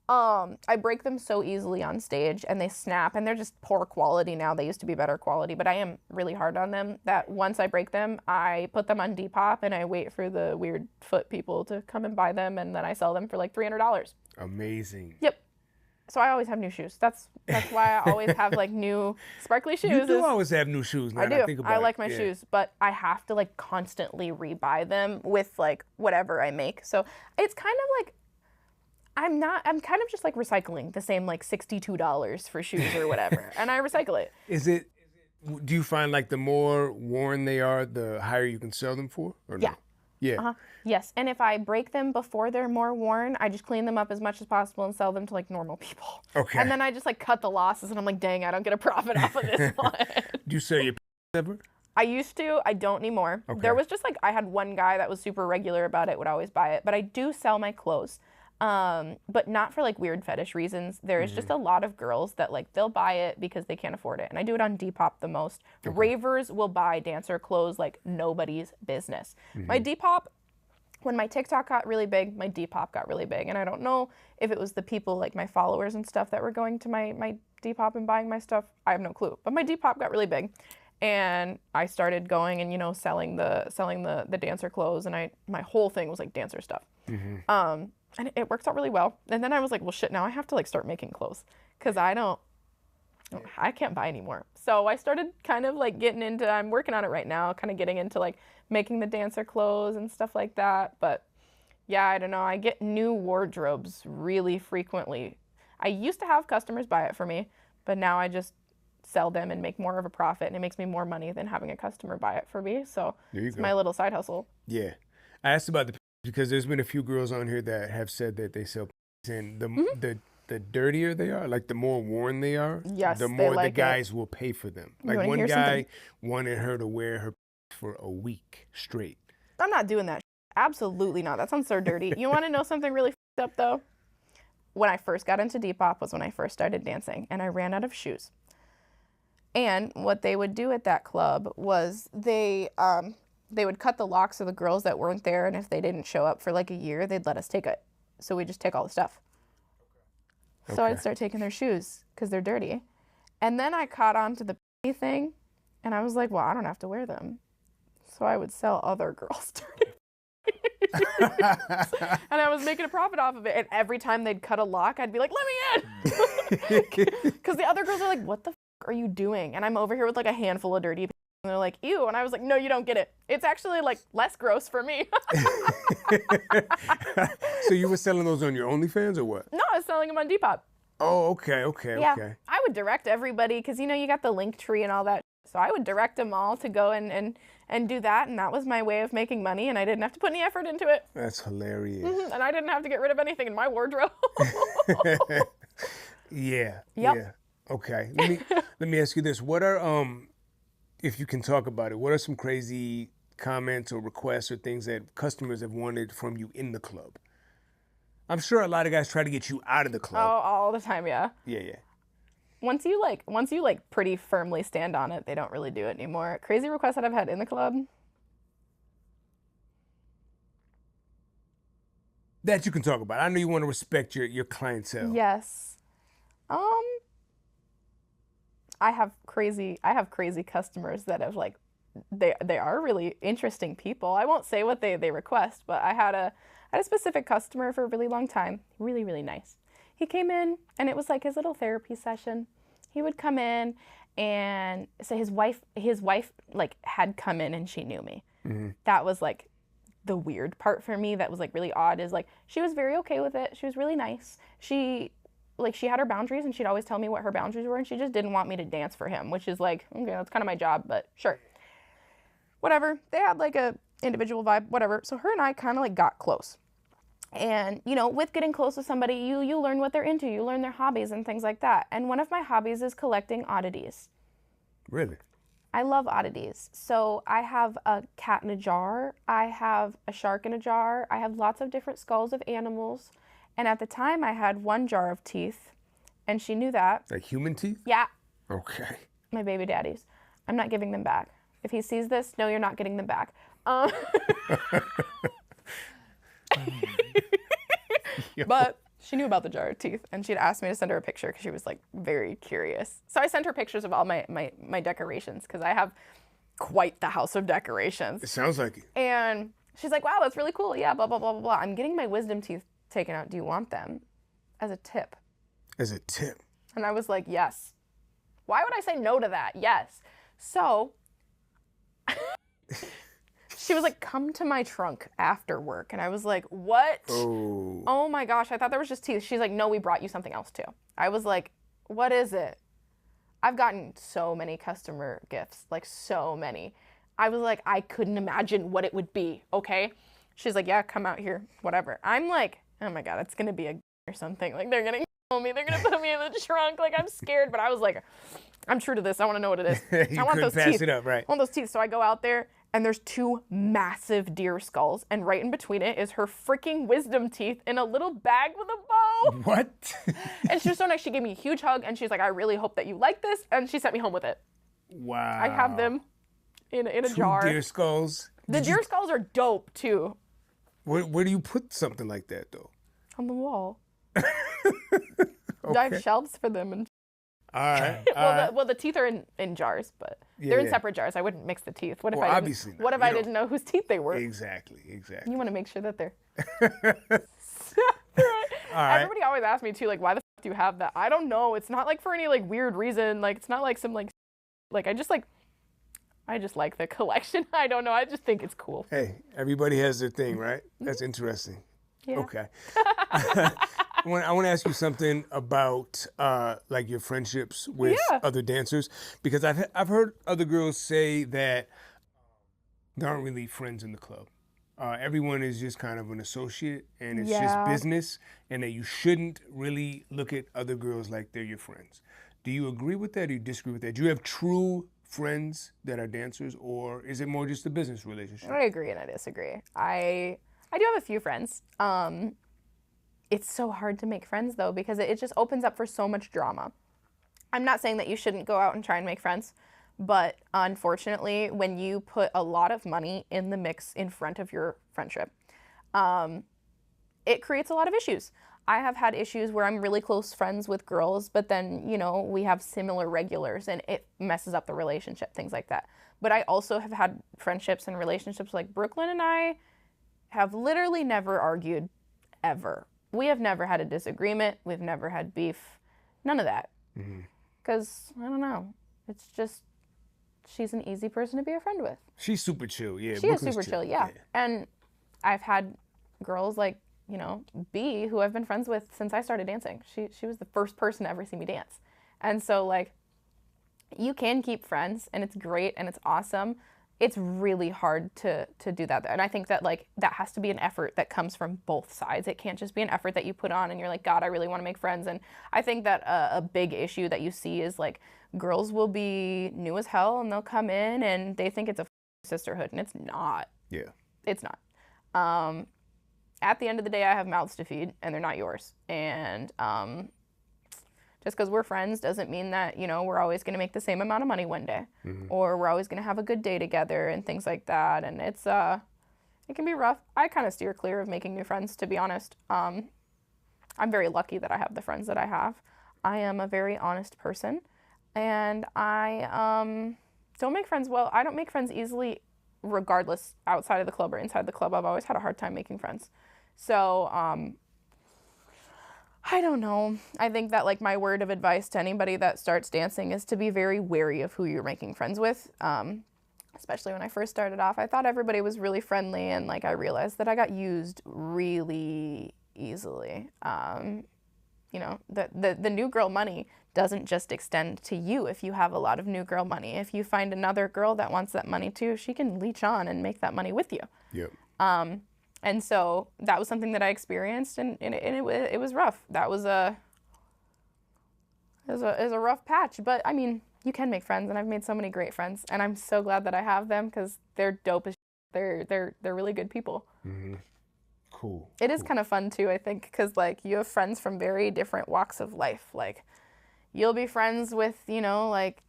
I break them so easily on stage and they snap and they're just poor quality now. They used to be better quality, but I am really hard on them that once I break them, I put them on Depop and I wait for the weird foot people to come and buy them and then I sell them for like $300. Amazing. Yep. So I always have new shoes. That's why I always have like new sparkly shoes. You do always have new shoes. Now I do. I think about I like my yeah. shoes, but I have to like constantly rebuy them with like whatever I make. So it's kind of like I'm kind of just like recycling the same like $62 for shoes or whatever, and I recycle it. Do you find like the more worn they are, the higher you can sell them for? Or no? Yeah. Yeah. Uh-huh. Yes. And if I break them before they're more worn, I just clean them up as much as possible and sell them to like normal people. Okay. And then I just like cut the losses and I'm like, dang, I don't get a profit off of this one. Do you sell your ever? I used to. I don't anymore. Okay. There was just like, I had one guy that was super regular about it, would always buy it. But I do sell my clothes. But not for like weird fetish reasons. There is just a lot of girls that like, they'll buy it because they can't afford it. And I do it on Depop the most. Okay. Ravers will buy dancer clothes like nobody's business. My Depop, when my TikTok got really big, my Depop got really big. And I don't know if it was the people like my followers and stuff that were going to my Depop and buying my stuff. I have no clue. But my Depop got really big. And I started going and, you know, selling the dancer clothes. And my whole thing was like dancer stuff. And it works out really well. And then I was like, well, shit, now I have to like start making clothes because I can't buy anymore. So I started kind of like getting into, I'm working on it right now, kind of getting into like making the dancer clothes and stuff like that. But yeah, I don't know. I get new wardrobes really frequently. I used to have customers buy it for me, but now I just sell them and make more of a profit. And it makes me more money than having a customer buy it for me. So it's my little side hustle. Yeah. I asked about because there's been a few girls on here that have said that they sell and the dirtier they are, like the more worn they are, yes, the more like the guys will pay for them. Like one guy wanted her to wear her for a week straight. I'm not doing that. Absolutely not. That sounds so dirty. You want to know something really f***ed up though? When I first got into Depop was when I first started dancing and I ran out of shoes. And what they would do at that club was they would cut the locks of the girls that weren't there, and if they didn't show up for like a year, they'd let us take it. So we just take all the stuff. Okay. So I'd start taking their shoes because they're dirty. And then I caught on to the thing, and I was like, well, I don't have to wear them. So I would sell other girls dirty. And I was making a profit off of it. And every time they'd cut a lock, I'd be like, let me in. Because the other girls are like, what the f*** are you doing? And I'm over here with like a handful of dirty and they're like, ew. And I was like, no, you don't get it. It's actually like less gross for me. So you were selling those on your OnlyFans or what? No, I was selling them on Depop. Oh, okay. Yeah, okay. I would direct everybody because, you know, you got the link tree and all that. So I would direct them all to go and do that. And that was my way of making money. And I didn't have to put any effort into it. That's hilarious. And I didn't have to get rid of anything in my wardrobe. Yeah. Yep. Yeah. Okay. Let me ask you this. What are if you can talk about it, what are some crazy comments or requests or things that customers have wanted from you in the club? I'm sure a lot of guys try to get you out of the club. Oh, all the time, yeah. Yeah. Once you pretty firmly stand on it, they don't really do it anymore. Crazy requests that I've had in the club. That you can talk about. I know you want to respect your clientele. Yes. I have crazy customers that have like, they are really interesting people. I won't say what they request, but I had a specific customer for a really long time. Really, really nice. He came in and it was like his little therapy session. He would come in and say his wife like had come in and she knew me. Mm-hmm. That was like the weird part for me that was like really odd is like she was very okay with it. She was really nice. She had her boundaries and she'd always tell me what her boundaries were and she just didn't want me to dance for him, which is like, okay, that's kind of my job, but sure. Whatever. They had like a individual vibe, whatever. So her and I kind of like got close. And, you know, with getting close to somebody, you learn what they're into. You learn their hobbies and things like that. And one of my hobbies is collecting oddities. Really? I love oddities. So I have a cat in a jar. I have a shark in a jar. I have lots of different skulls of animals. And at the time, I had one jar of teeth. And she knew that. Like human teeth? Yeah. Okay. My baby daddy's. I'm not giving them back. If he sees this, no, you're not getting them back. But she knew about the jar of teeth, and she'd asked me to send her a picture because she was like very curious. So I sent her pictures of all my decorations because I have quite the house of decorations. It sounds like it. And she's like, wow, that's really cool. Yeah, blah, blah, blah, blah, blah. I'm getting my wisdom teeth taken out. Do you want them? As a tip. As a tip. And I was like, yes. Why would I say no to that? Yes. So she was like, come to my trunk after work. And I was like, what? Oh my gosh, I thought there was just teeth. She's like, no, we brought you something else too. I was like, what is it? I've gotten so many customer gifts, like so many. I was like, I couldn't imagine what it would be, okay? She's like, yeah, come out here, whatever. I'm like, oh my God, it's gonna be a or something. Like, they're gonna kill me. They're gonna put me in the trunk. Like, I'm scared, but I was like, I'm true to this. I wanna know what it is. I want those pass teeth. It up, right? I want those teeth. So I go out there, and there's 2 massive deer skulls, and right in between it is her freaking wisdom teeth in a little bag with a bow. What? And she was so nice. She gave me a huge hug, and she's like, I really hope that you like this, and she sent me home with it. Wow. I have them in a jar. 2 deer skulls. The deer skulls are dope, too. Where do you put something like that, though? On the wall. Okay. I have shelves for them. And All right. well, the teeth are in jars, but they're in separate jars. I wouldn't mix the teeth. What if I obviously didn't, what if I didn't know whose teeth they were? Exactly. You want to make sure that they're... All right. Everybody always asks me, too, like, why the f*** do you have that? I don't know. It's not, like, for any, like, weird reason. Like, it's not, like, some, like, I just like the collection. I don't know. I just think it's cool. Hey, everybody has their thing, right? That's interesting. Yeah. Okay. I want to ask you something about like your friendships with other dancers, because I've heard other girls say that there aren't really friends in the club. Everyone is just kind of an associate, and it's just business, and that you shouldn't really look at other girls like they're your friends. Do you agree with that, or do you disagree with that? Do you have true friends that are dancers, or is it more just a business relationship? I agree and I disagree. I do have a few friends. It's so hard to make friends, though, because it just opens up for so much drama. I'm not saying that you shouldn't go out and try and make friends, but unfortunately, when you put a lot of money in the mix in front of your friendship, it creates a lot of issues. I have had issues where I'm really close friends with girls, but then, you know, we have similar regulars and it messes up the relationship, things like that. But I also have had friendships and relationships like Brooklyn and I have literally never argued, ever. We have never had a disagreement. We've never had beef. None of that. Because, I don't know. It's just, she's an easy person to be a friend with. She's super chill, yeah. She is super chill, yeah. And I've had girls like, you know, B, who I've been friends with since I started dancing. She was the first person to ever see me dance. And so, like, you can keep friends, and it's great, and it's awesome. It's really hard to do that. And I think that, like, that has to be an effort that comes from both sides. It can't just be an effort that you put on and you're like, God, I really want to make friends. And I think that a big issue that you see is, like, girls will be new as hell and they'll come in and they think it's a sisterhood, and it's not. Yeah. It's not. At the end of the day, I have mouths to feed, and they're not yours. And just because we're friends doesn't mean that, you know, we're always going to make the same amount of money one day, or we're always going to have a good day together and things like that. And it's it can be rough. I kind of steer clear of making new friends, to be honest. I'm very lucky that I have the friends that I have. I am a very honest person, and I don't make friends well. I don't make friends easily, regardless, outside of the club or inside the club. I've always had a hard time making friends. So, I don't know. I think that, like, my word of advice to anybody that starts dancing is to be very wary of who you're making friends with. Especially when I first started off, I thought everybody was really friendly, and, like, I realized that I got used really easily. You know, the new girl money doesn't just extend to you if you have a lot of new girl money. If you find another girl that wants that money too, she can leech on and make that money with you. Yep. And so that was something that I experienced, and it was rough. That was a rough patch, but I mean, you can make friends, and I've made so many great friends, and I'm so glad that I have them because they're dope as shit. They're really good people. Cool. It is kind of fun too, I think, because, like, you have friends from very different walks of life. Like, you'll be friends with, you know, like,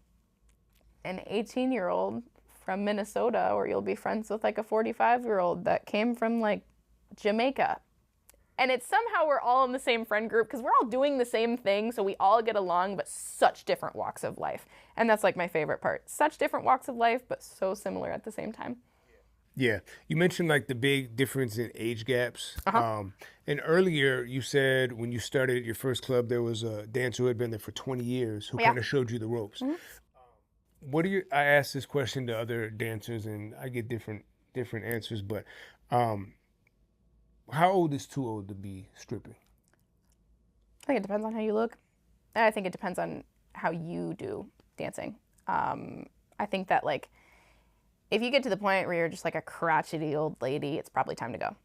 an 18-year-old from Minnesota, or you'll be friends with like a 45-year-old that came from like Jamaica. And it's somehow we're all in the same friend group because we're all doing the same thing, so we all get along, but such different walks of life. And that's like my favorite part. Such different walks of life, but so similar at the same time. Yeah. You mentioned like the big difference in age gaps. Uh-huh. And earlier you said when you started at your first club, there was a dancer who had been there for 20 years who kind of showed you the ropes. I asked this question to other dancers and I get different answers, but how old is too old to be stripping? I think it depends on how you look. I think it depends on how you do dancing. I think that like if you get to the point where you're just like a crotchety old lady, it's probably time to go.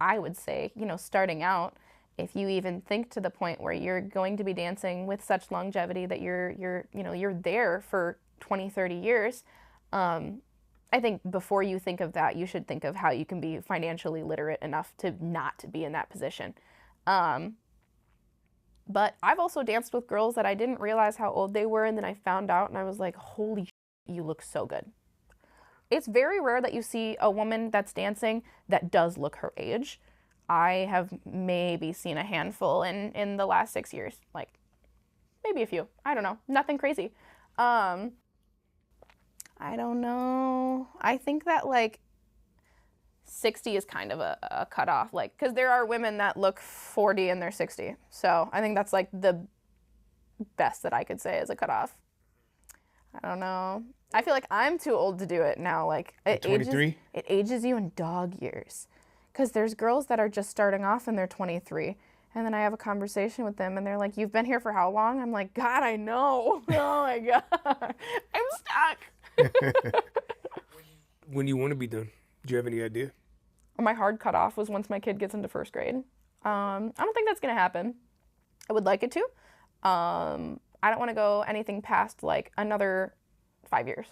I would say, starting out, if you even think to the point where you're going to be dancing with such longevity that you're there for 20, 30 years, I think before you think of that, you should think of how you can be financially literate enough to not be in that position. But I've also danced with girls that I didn't realize how old they were, and then I found out and I was like, holy you look so good. It's very rare that you see a woman that's dancing that does look her age. I have maybe seen a handful in the last 6 years, like maybe a few. I don't know, nothing crazy. I don't know. I think that like 60 is kind of a cutoff, like because there are women that look 40 and they're 60. So I think that's like the best that I could say is a cutoff. I don't know. I feel like I'm too old to do it now. Like it ages you in dog years. Because there's girls that are just starting off and they're 23. And then I have a conversation with them and they're like, you've been here for how long? I'm like, God, I know. Oh my God. I'm stuck. When you want to be done? Do you have any idea? My hard cutoff was once my kid gets into first grade. I don't think that's going to happen. I would like it to. I don't want to go anything past like another 5 years.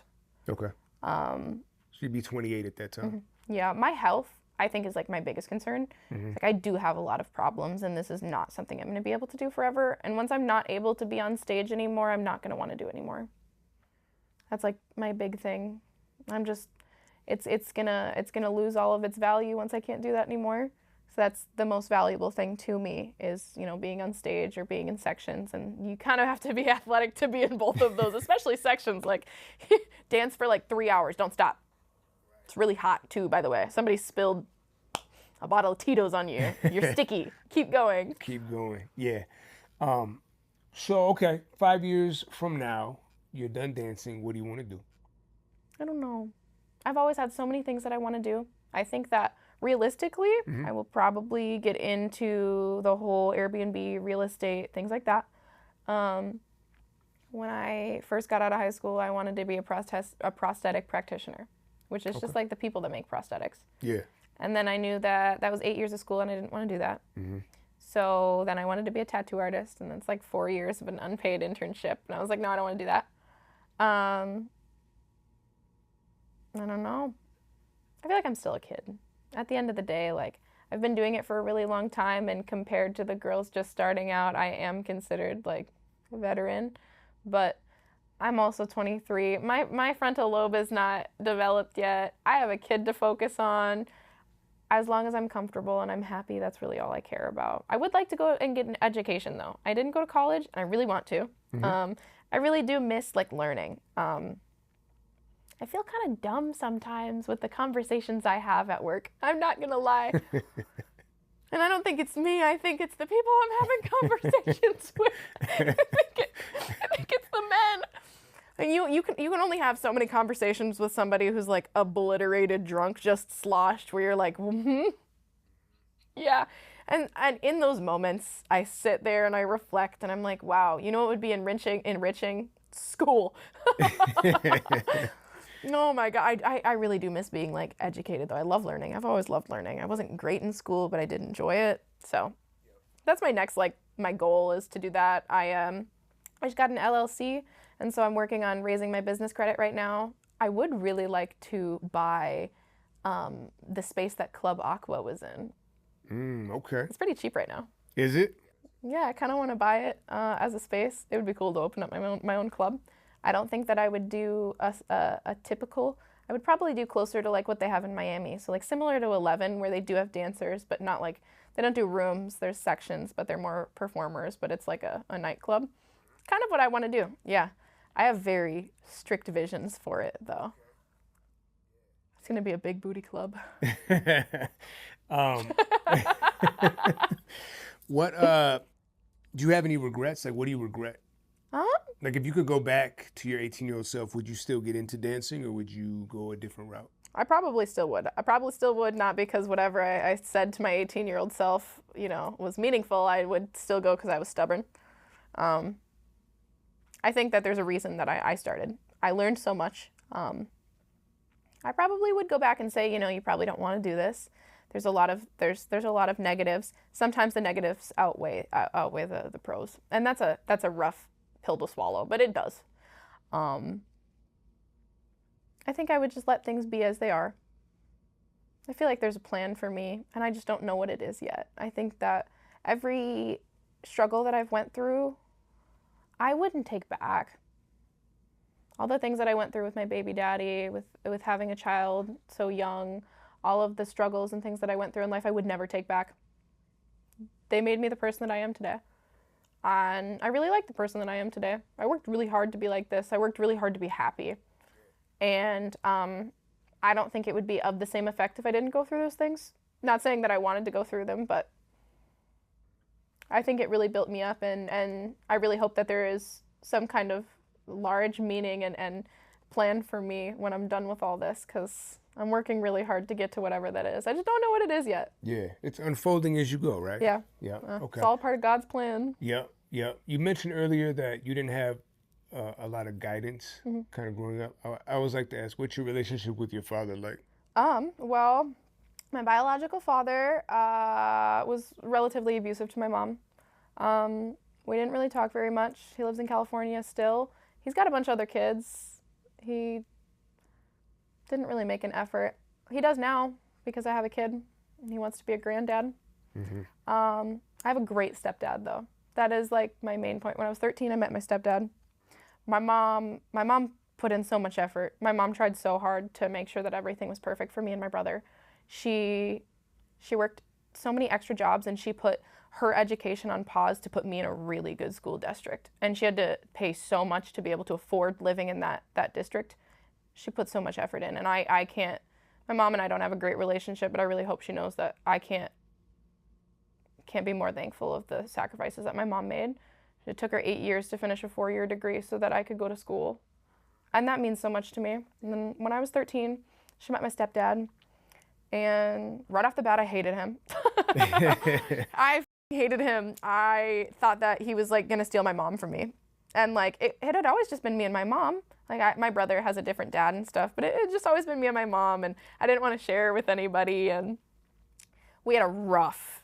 Okay. So you'd be 28 at that time. Mm-hmm. Yeah, my health, I think, is like my biggest concern. Mm-hmm. Like I do have a lot of problems and this is not something I'm going to be able to do forever. And once I'm not able to be on stage anymore, I'm not going to want to do it anymore. That's like my big thing. I'm just, it's gonna lose all of its value once I can't do that anymore. So that's the most valuable thing to me is, being on stage or being in sections. And you kind of have to be athletic to be in both of those, especially sections. Like dance for like 3 hours, don't stop. It's really hot too, by the way. Somebody spilled a bottle of Tito's on you. You're sticky. Keep going. Keep going. Yeah. So, okay, 5 years from now, you're done dancing. What do you want to do? I don't know. I've always had so many things that I want to do. I think that realistically, I will probably get into the whole Airbnb, real estate, things like that. When I first got out of high school, I wanted to be a prosthetic practitioner, which is just like the people that make prosthetics. Yeah. And then I knew that was 8 years of school and I didn't want to do that. Mm-hmm. So then I wanted to be a tattoo artist, and it's like 4 years of an unpaid internship. And I was like, no, I don't want to do that. I don't know. I feel like I'm still a kid. At the end of the day, like, I've been doing it for a really long time, and compared to the girls just starting out, I am considered, like, a veteran. But I'm also 23. My frontal lobe is not developed yet. I have a kid to focus on. As long as I'm comfortable and I'm happy, that's really all I care about. I would like to go and get an education, though. I didn't go to college, and I really want to. Mm-hmm. I really do miss, like, learning. I feel kind of dumb sometimes with the conversations I have at work. I'm not going to lie. And I don't think it's me. I think it's the people I'm having conversations with. I think it's the men. And you can only have so many conversations with somebody who's like obliterated drunk, just sloshed, where you're like, yeah. And in those moments, I sit there and I reflect and I'm like, wow, you know what would be enriching? School. Oh my God, I really do miss being like educated though. I love learning. I've always loved learning. I wasn't great in school, but I did enjoy it. So that's my next, like, my goal is to do that. I just got an LLC, and so I'm working on raising my business credit right now. I would really like to buy the space that Club Aqua was in. Okay. It's pretty cheap right now. Is it? Yeah, I kind of want to buy it as a space. It would be cool to open up my own club. I don't think that I would do a typical. I would probably do closer to like what they have in Miami. So like similar to 11, where they do have dancers, but not like, they don't do rooms. There's sections, but they're more performers, but it's like a nightclub. Kind of what I want to do. Yeah. I have very strict visions for it though. It's going to be a big booty club. What do you have any regrets? Like, what do you regret? Like, if you could go back to your 18-year-old self, would you still get into dancing, or would you go a different route? I probably still would. I probably still would, not because whatever I said to my 18-year-old self, you know, was meaningful. I would still go because I was stubborn. I think that there's a reason that I started. I learned so much. I probably would go back and say, you know, you probably don't want to do this. There's a lot of negatives. Sometimes the negatives outweigh the pros, and that's a rough pill to swallow, but it does. I think I would just let things be as they are. I feel like there's a plan for me, and I just don't know what it is yet. I think that every struggle that I've went through, I wouldn't take back. All the things that I went through with my baby daddy, with having a child so young, all of the struggles and things that I went through in life, I would never take back. They made me the person that I am today. And I really like the person that I am today. I worked really hard to be like this. I worked really hard to be happy. And I don't think it would be of the same effect if I didn't go through those things. Not saying that I wanted to go through them, but I think it really built me up. And I really hope that there is some kind of large meaning and plan for me when I'm done with all this, because I'm working really hard to get to whatever that is. I just don't know what it is yet. Yeah, it's unfolding as you go, right? Yeah. Yeah. Okay. It's all part of God's plan. Yeah. Yeah. You mentioned earlier that you didn't have a lot of guidance kind of growing up. I always like to ask, what's your relationship with your father like? Well, my biological father was relatively abusive to my mom. We didn't really talk very much. He lives in California still. He's got a bunch of other kids. He didn't really make an effort. He does now because I have a kid and he wants to be a granddad. I have a great stepdad though. That is like my main point. When I was 13, I met my stepdad. My mom put in so much effort. My mom tried so hard to make sure that everything was perfect for me and my brother. She worked so many extra jobs, and she put her education on pause to put me in a really good school district. And she had to pay so much to be able to afford living in that district. She put so much effort in, and I can't, my mom and I don't have a great relationship, but I really hope she knows that I can't be more thankful of the sacrifices that my mom made. It took her 8 years to finish a 4-year degree so that I could go to school. And that means so much to me. And then when I was 13, she met my stepdad. And right off the bat, I hated him. I hated him. I thought that he was like gonna steal my mom from me. And like, it had always just been me and my mom. Like my brother has a different dad and stuff, but it had just always been me and my mom, and I didn't want to share with anybody. And we had a rough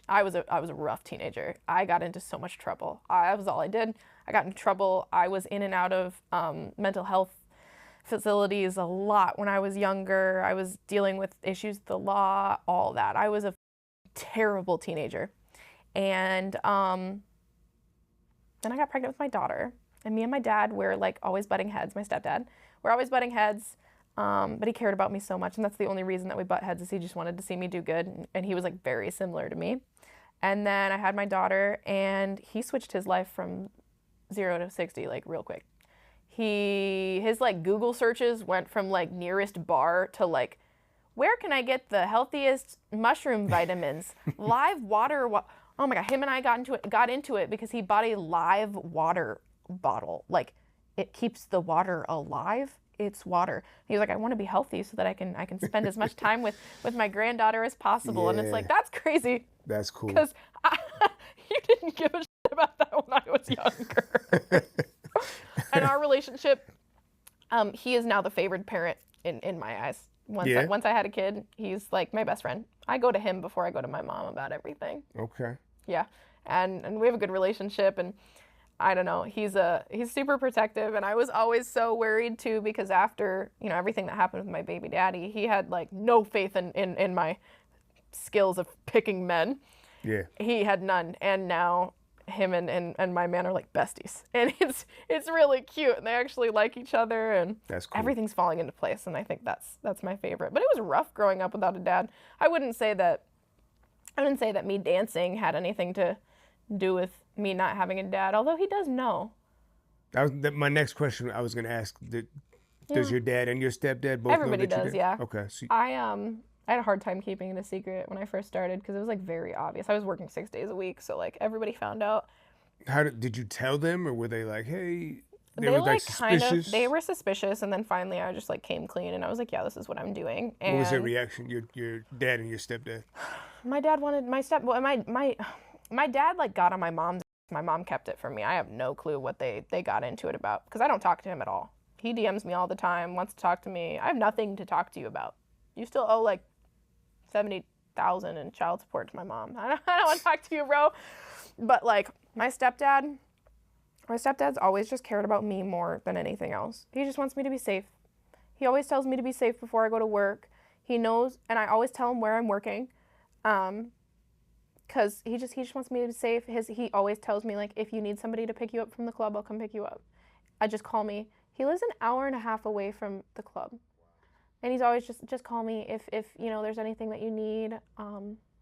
I was a rough teenager. I got into so much trouble. That was all I did. I got in trouble. I was in and out of mental health facilities a lot when I was younger. I was dealing with issues with the law, all that. I was a terrible teenager. And then I got pregnant with my daughter. And me and my dad were like always butting heads, my stepdad. We're always butting heads. But he cared about me so much, and that's the only reason that we butt heads, is he just wanted to see me do good, and he was like very similar to me. And then I had my daughter, and he switched his life from 0 to 60 like real quick. His like Google searches went from like nearest bar to like, where can I get the healthiest mushroom vitamins? Live water. Oh my God, him and I got into it because he bought a live water bottle. Like, it keeps the water alive. It's water. He was like, I want to be healthy so that I can spend as much time with my granddaughter as possible. Yeah. And it's like, that's crazy. That's cool. Because you didn't give a shit about that when I was younger. And our relationship, he is now the favored parent in my eyes. Once I had a kid, he's like my best friend. I go to him before I go to my mom about everything. Okay. Yeah. And we have a good relationship, and I don't know, he's super protective, and I was always so worried too, because after, everything that happened with my baby daddy, he had like no faith in my skills of picking men. Yeah. He had none, and now him and my man are like besties, and it's really cute, and they actually like each other, and That's cool. everything's falling into place, and I think that's my favorite. But it was rough growing up without a dad. I wouldn't say that me dancing had anything to do with me not having a dad, although he does know. My next question I was going to ask, does your dad and your stepdad both Everybody know that does, you did? yeah. Okay. So I had a hard time keeping it a secret when I first started because it was like very obvious. I was working 6 days a week, so like everybody found out. did you tell them, or were they like, hey, They were like kind suspicious? of, they were suspicious, and then finally I just like came clean and I was like, yeah, this is what I'm doing. And What was their reaction, your dad and your stepdad? my dad wanted my dad like got on my mom's. My mom kept it from me. I have no clue what they got into it about because I don't talk to him at all. He DMs me all the time, wants to talk to me. I have nothing to talk to you about. You still owe like $70,000 in child support to my mom. I don't want to talk to you, bro. But like my stepdad's always just cared about me more than anything else. He just wants me to be safe. He always tells me to be safe before I go to work. He knows, and I always tell him where I'm working, because he just wants me to be safe. He always tells me like, if you need somebody to pick you up from the club, I'll come pick you up. Just call me. He lives an hour and a half away from the club. And he's always just call me if you know there's anything that you need.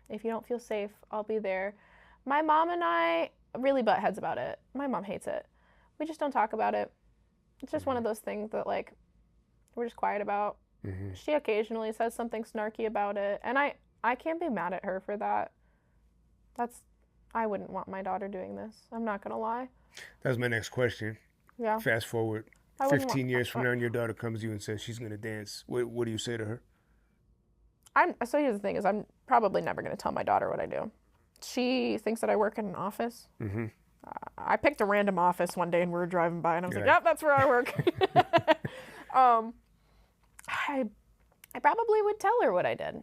If you don't feel safe, I'll be there. My mom and I really butt heads about it. My mom hates it. We just don't talk about it. It's just one of those things that like we're just quiet about. Mm-hmm. She occasionally says something snarky about it, and I can't be mad at her for that. I wouldn't want my daughter doing this. I'm not gonna lie. That was my next question. Yeah. Fast forward 15 years from now, and your daughter comes to you and says she's gonna dance. What do you say to her? So here's the thing: is I'm probably never gonna tell my daughter what I do. She thinks that I work in an office. Mm-hmm. I picked a random office one day and we were driving by and I was like, yep, that's where I work. I probably would tell her what I did.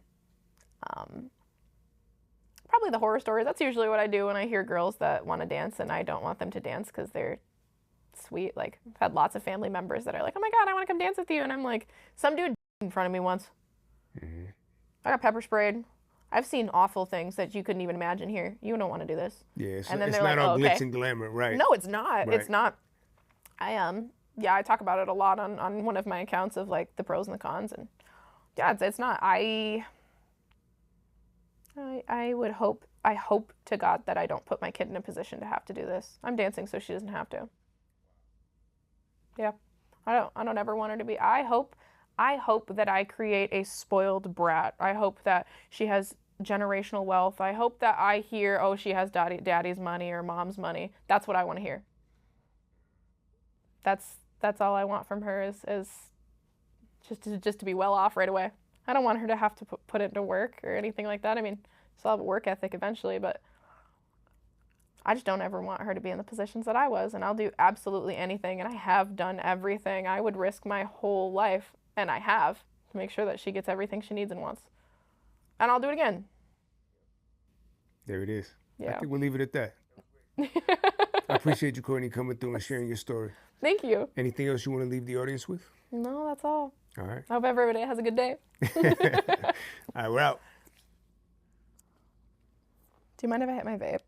Probably the horror stories. That's usually what I do when I hear girls that want to dance and I don't want them to dance because they're sweet. Like, I've had lots of family members that are like, oh my God, I want to come dance with you. And I'm like, some dude in front of me once. Mm-hmm. I got pepper sprayed. I've seen awful things that you couldn't even imagine here. You don't want to do this. Yeah, and then it's not all glitz and glamour, right? No, it's not. Right. It's not. I talk about it a lot on one of my accounts of like the pros and the cons, and yeah, it's not. I hope to God that I don't put my kid in a position to have to do this. I'm dancing so she doesn't have to. Yeah, I don't ever want her to be. I hope that I create a spoiled brat. I hope that she has generational wealth. I hope that I hear, oh, she has daddy's money or mom's money. That's what I want to hear. That's all I want from her is just to be well off right away. I don't want her to have to put it to work or anything like that. I mean, she'll have a work ethic eventually, but I just don't ever want her to be in the positions that I was, and I'll do absolutely anything, and I have done everything. I would risk my whole life, and I have, to make sure that she gets everything she needs and wants. And I'll do it again. There it is. Yeah. I think we'll leave it at that. I appreciate you, Courtney, coming through and sharing your story. Thank you. Anything else you want to leave the audience with? No, that's all. All right. I hope everybody has a good day. All right, we're out. Do you mind if I hit my vape?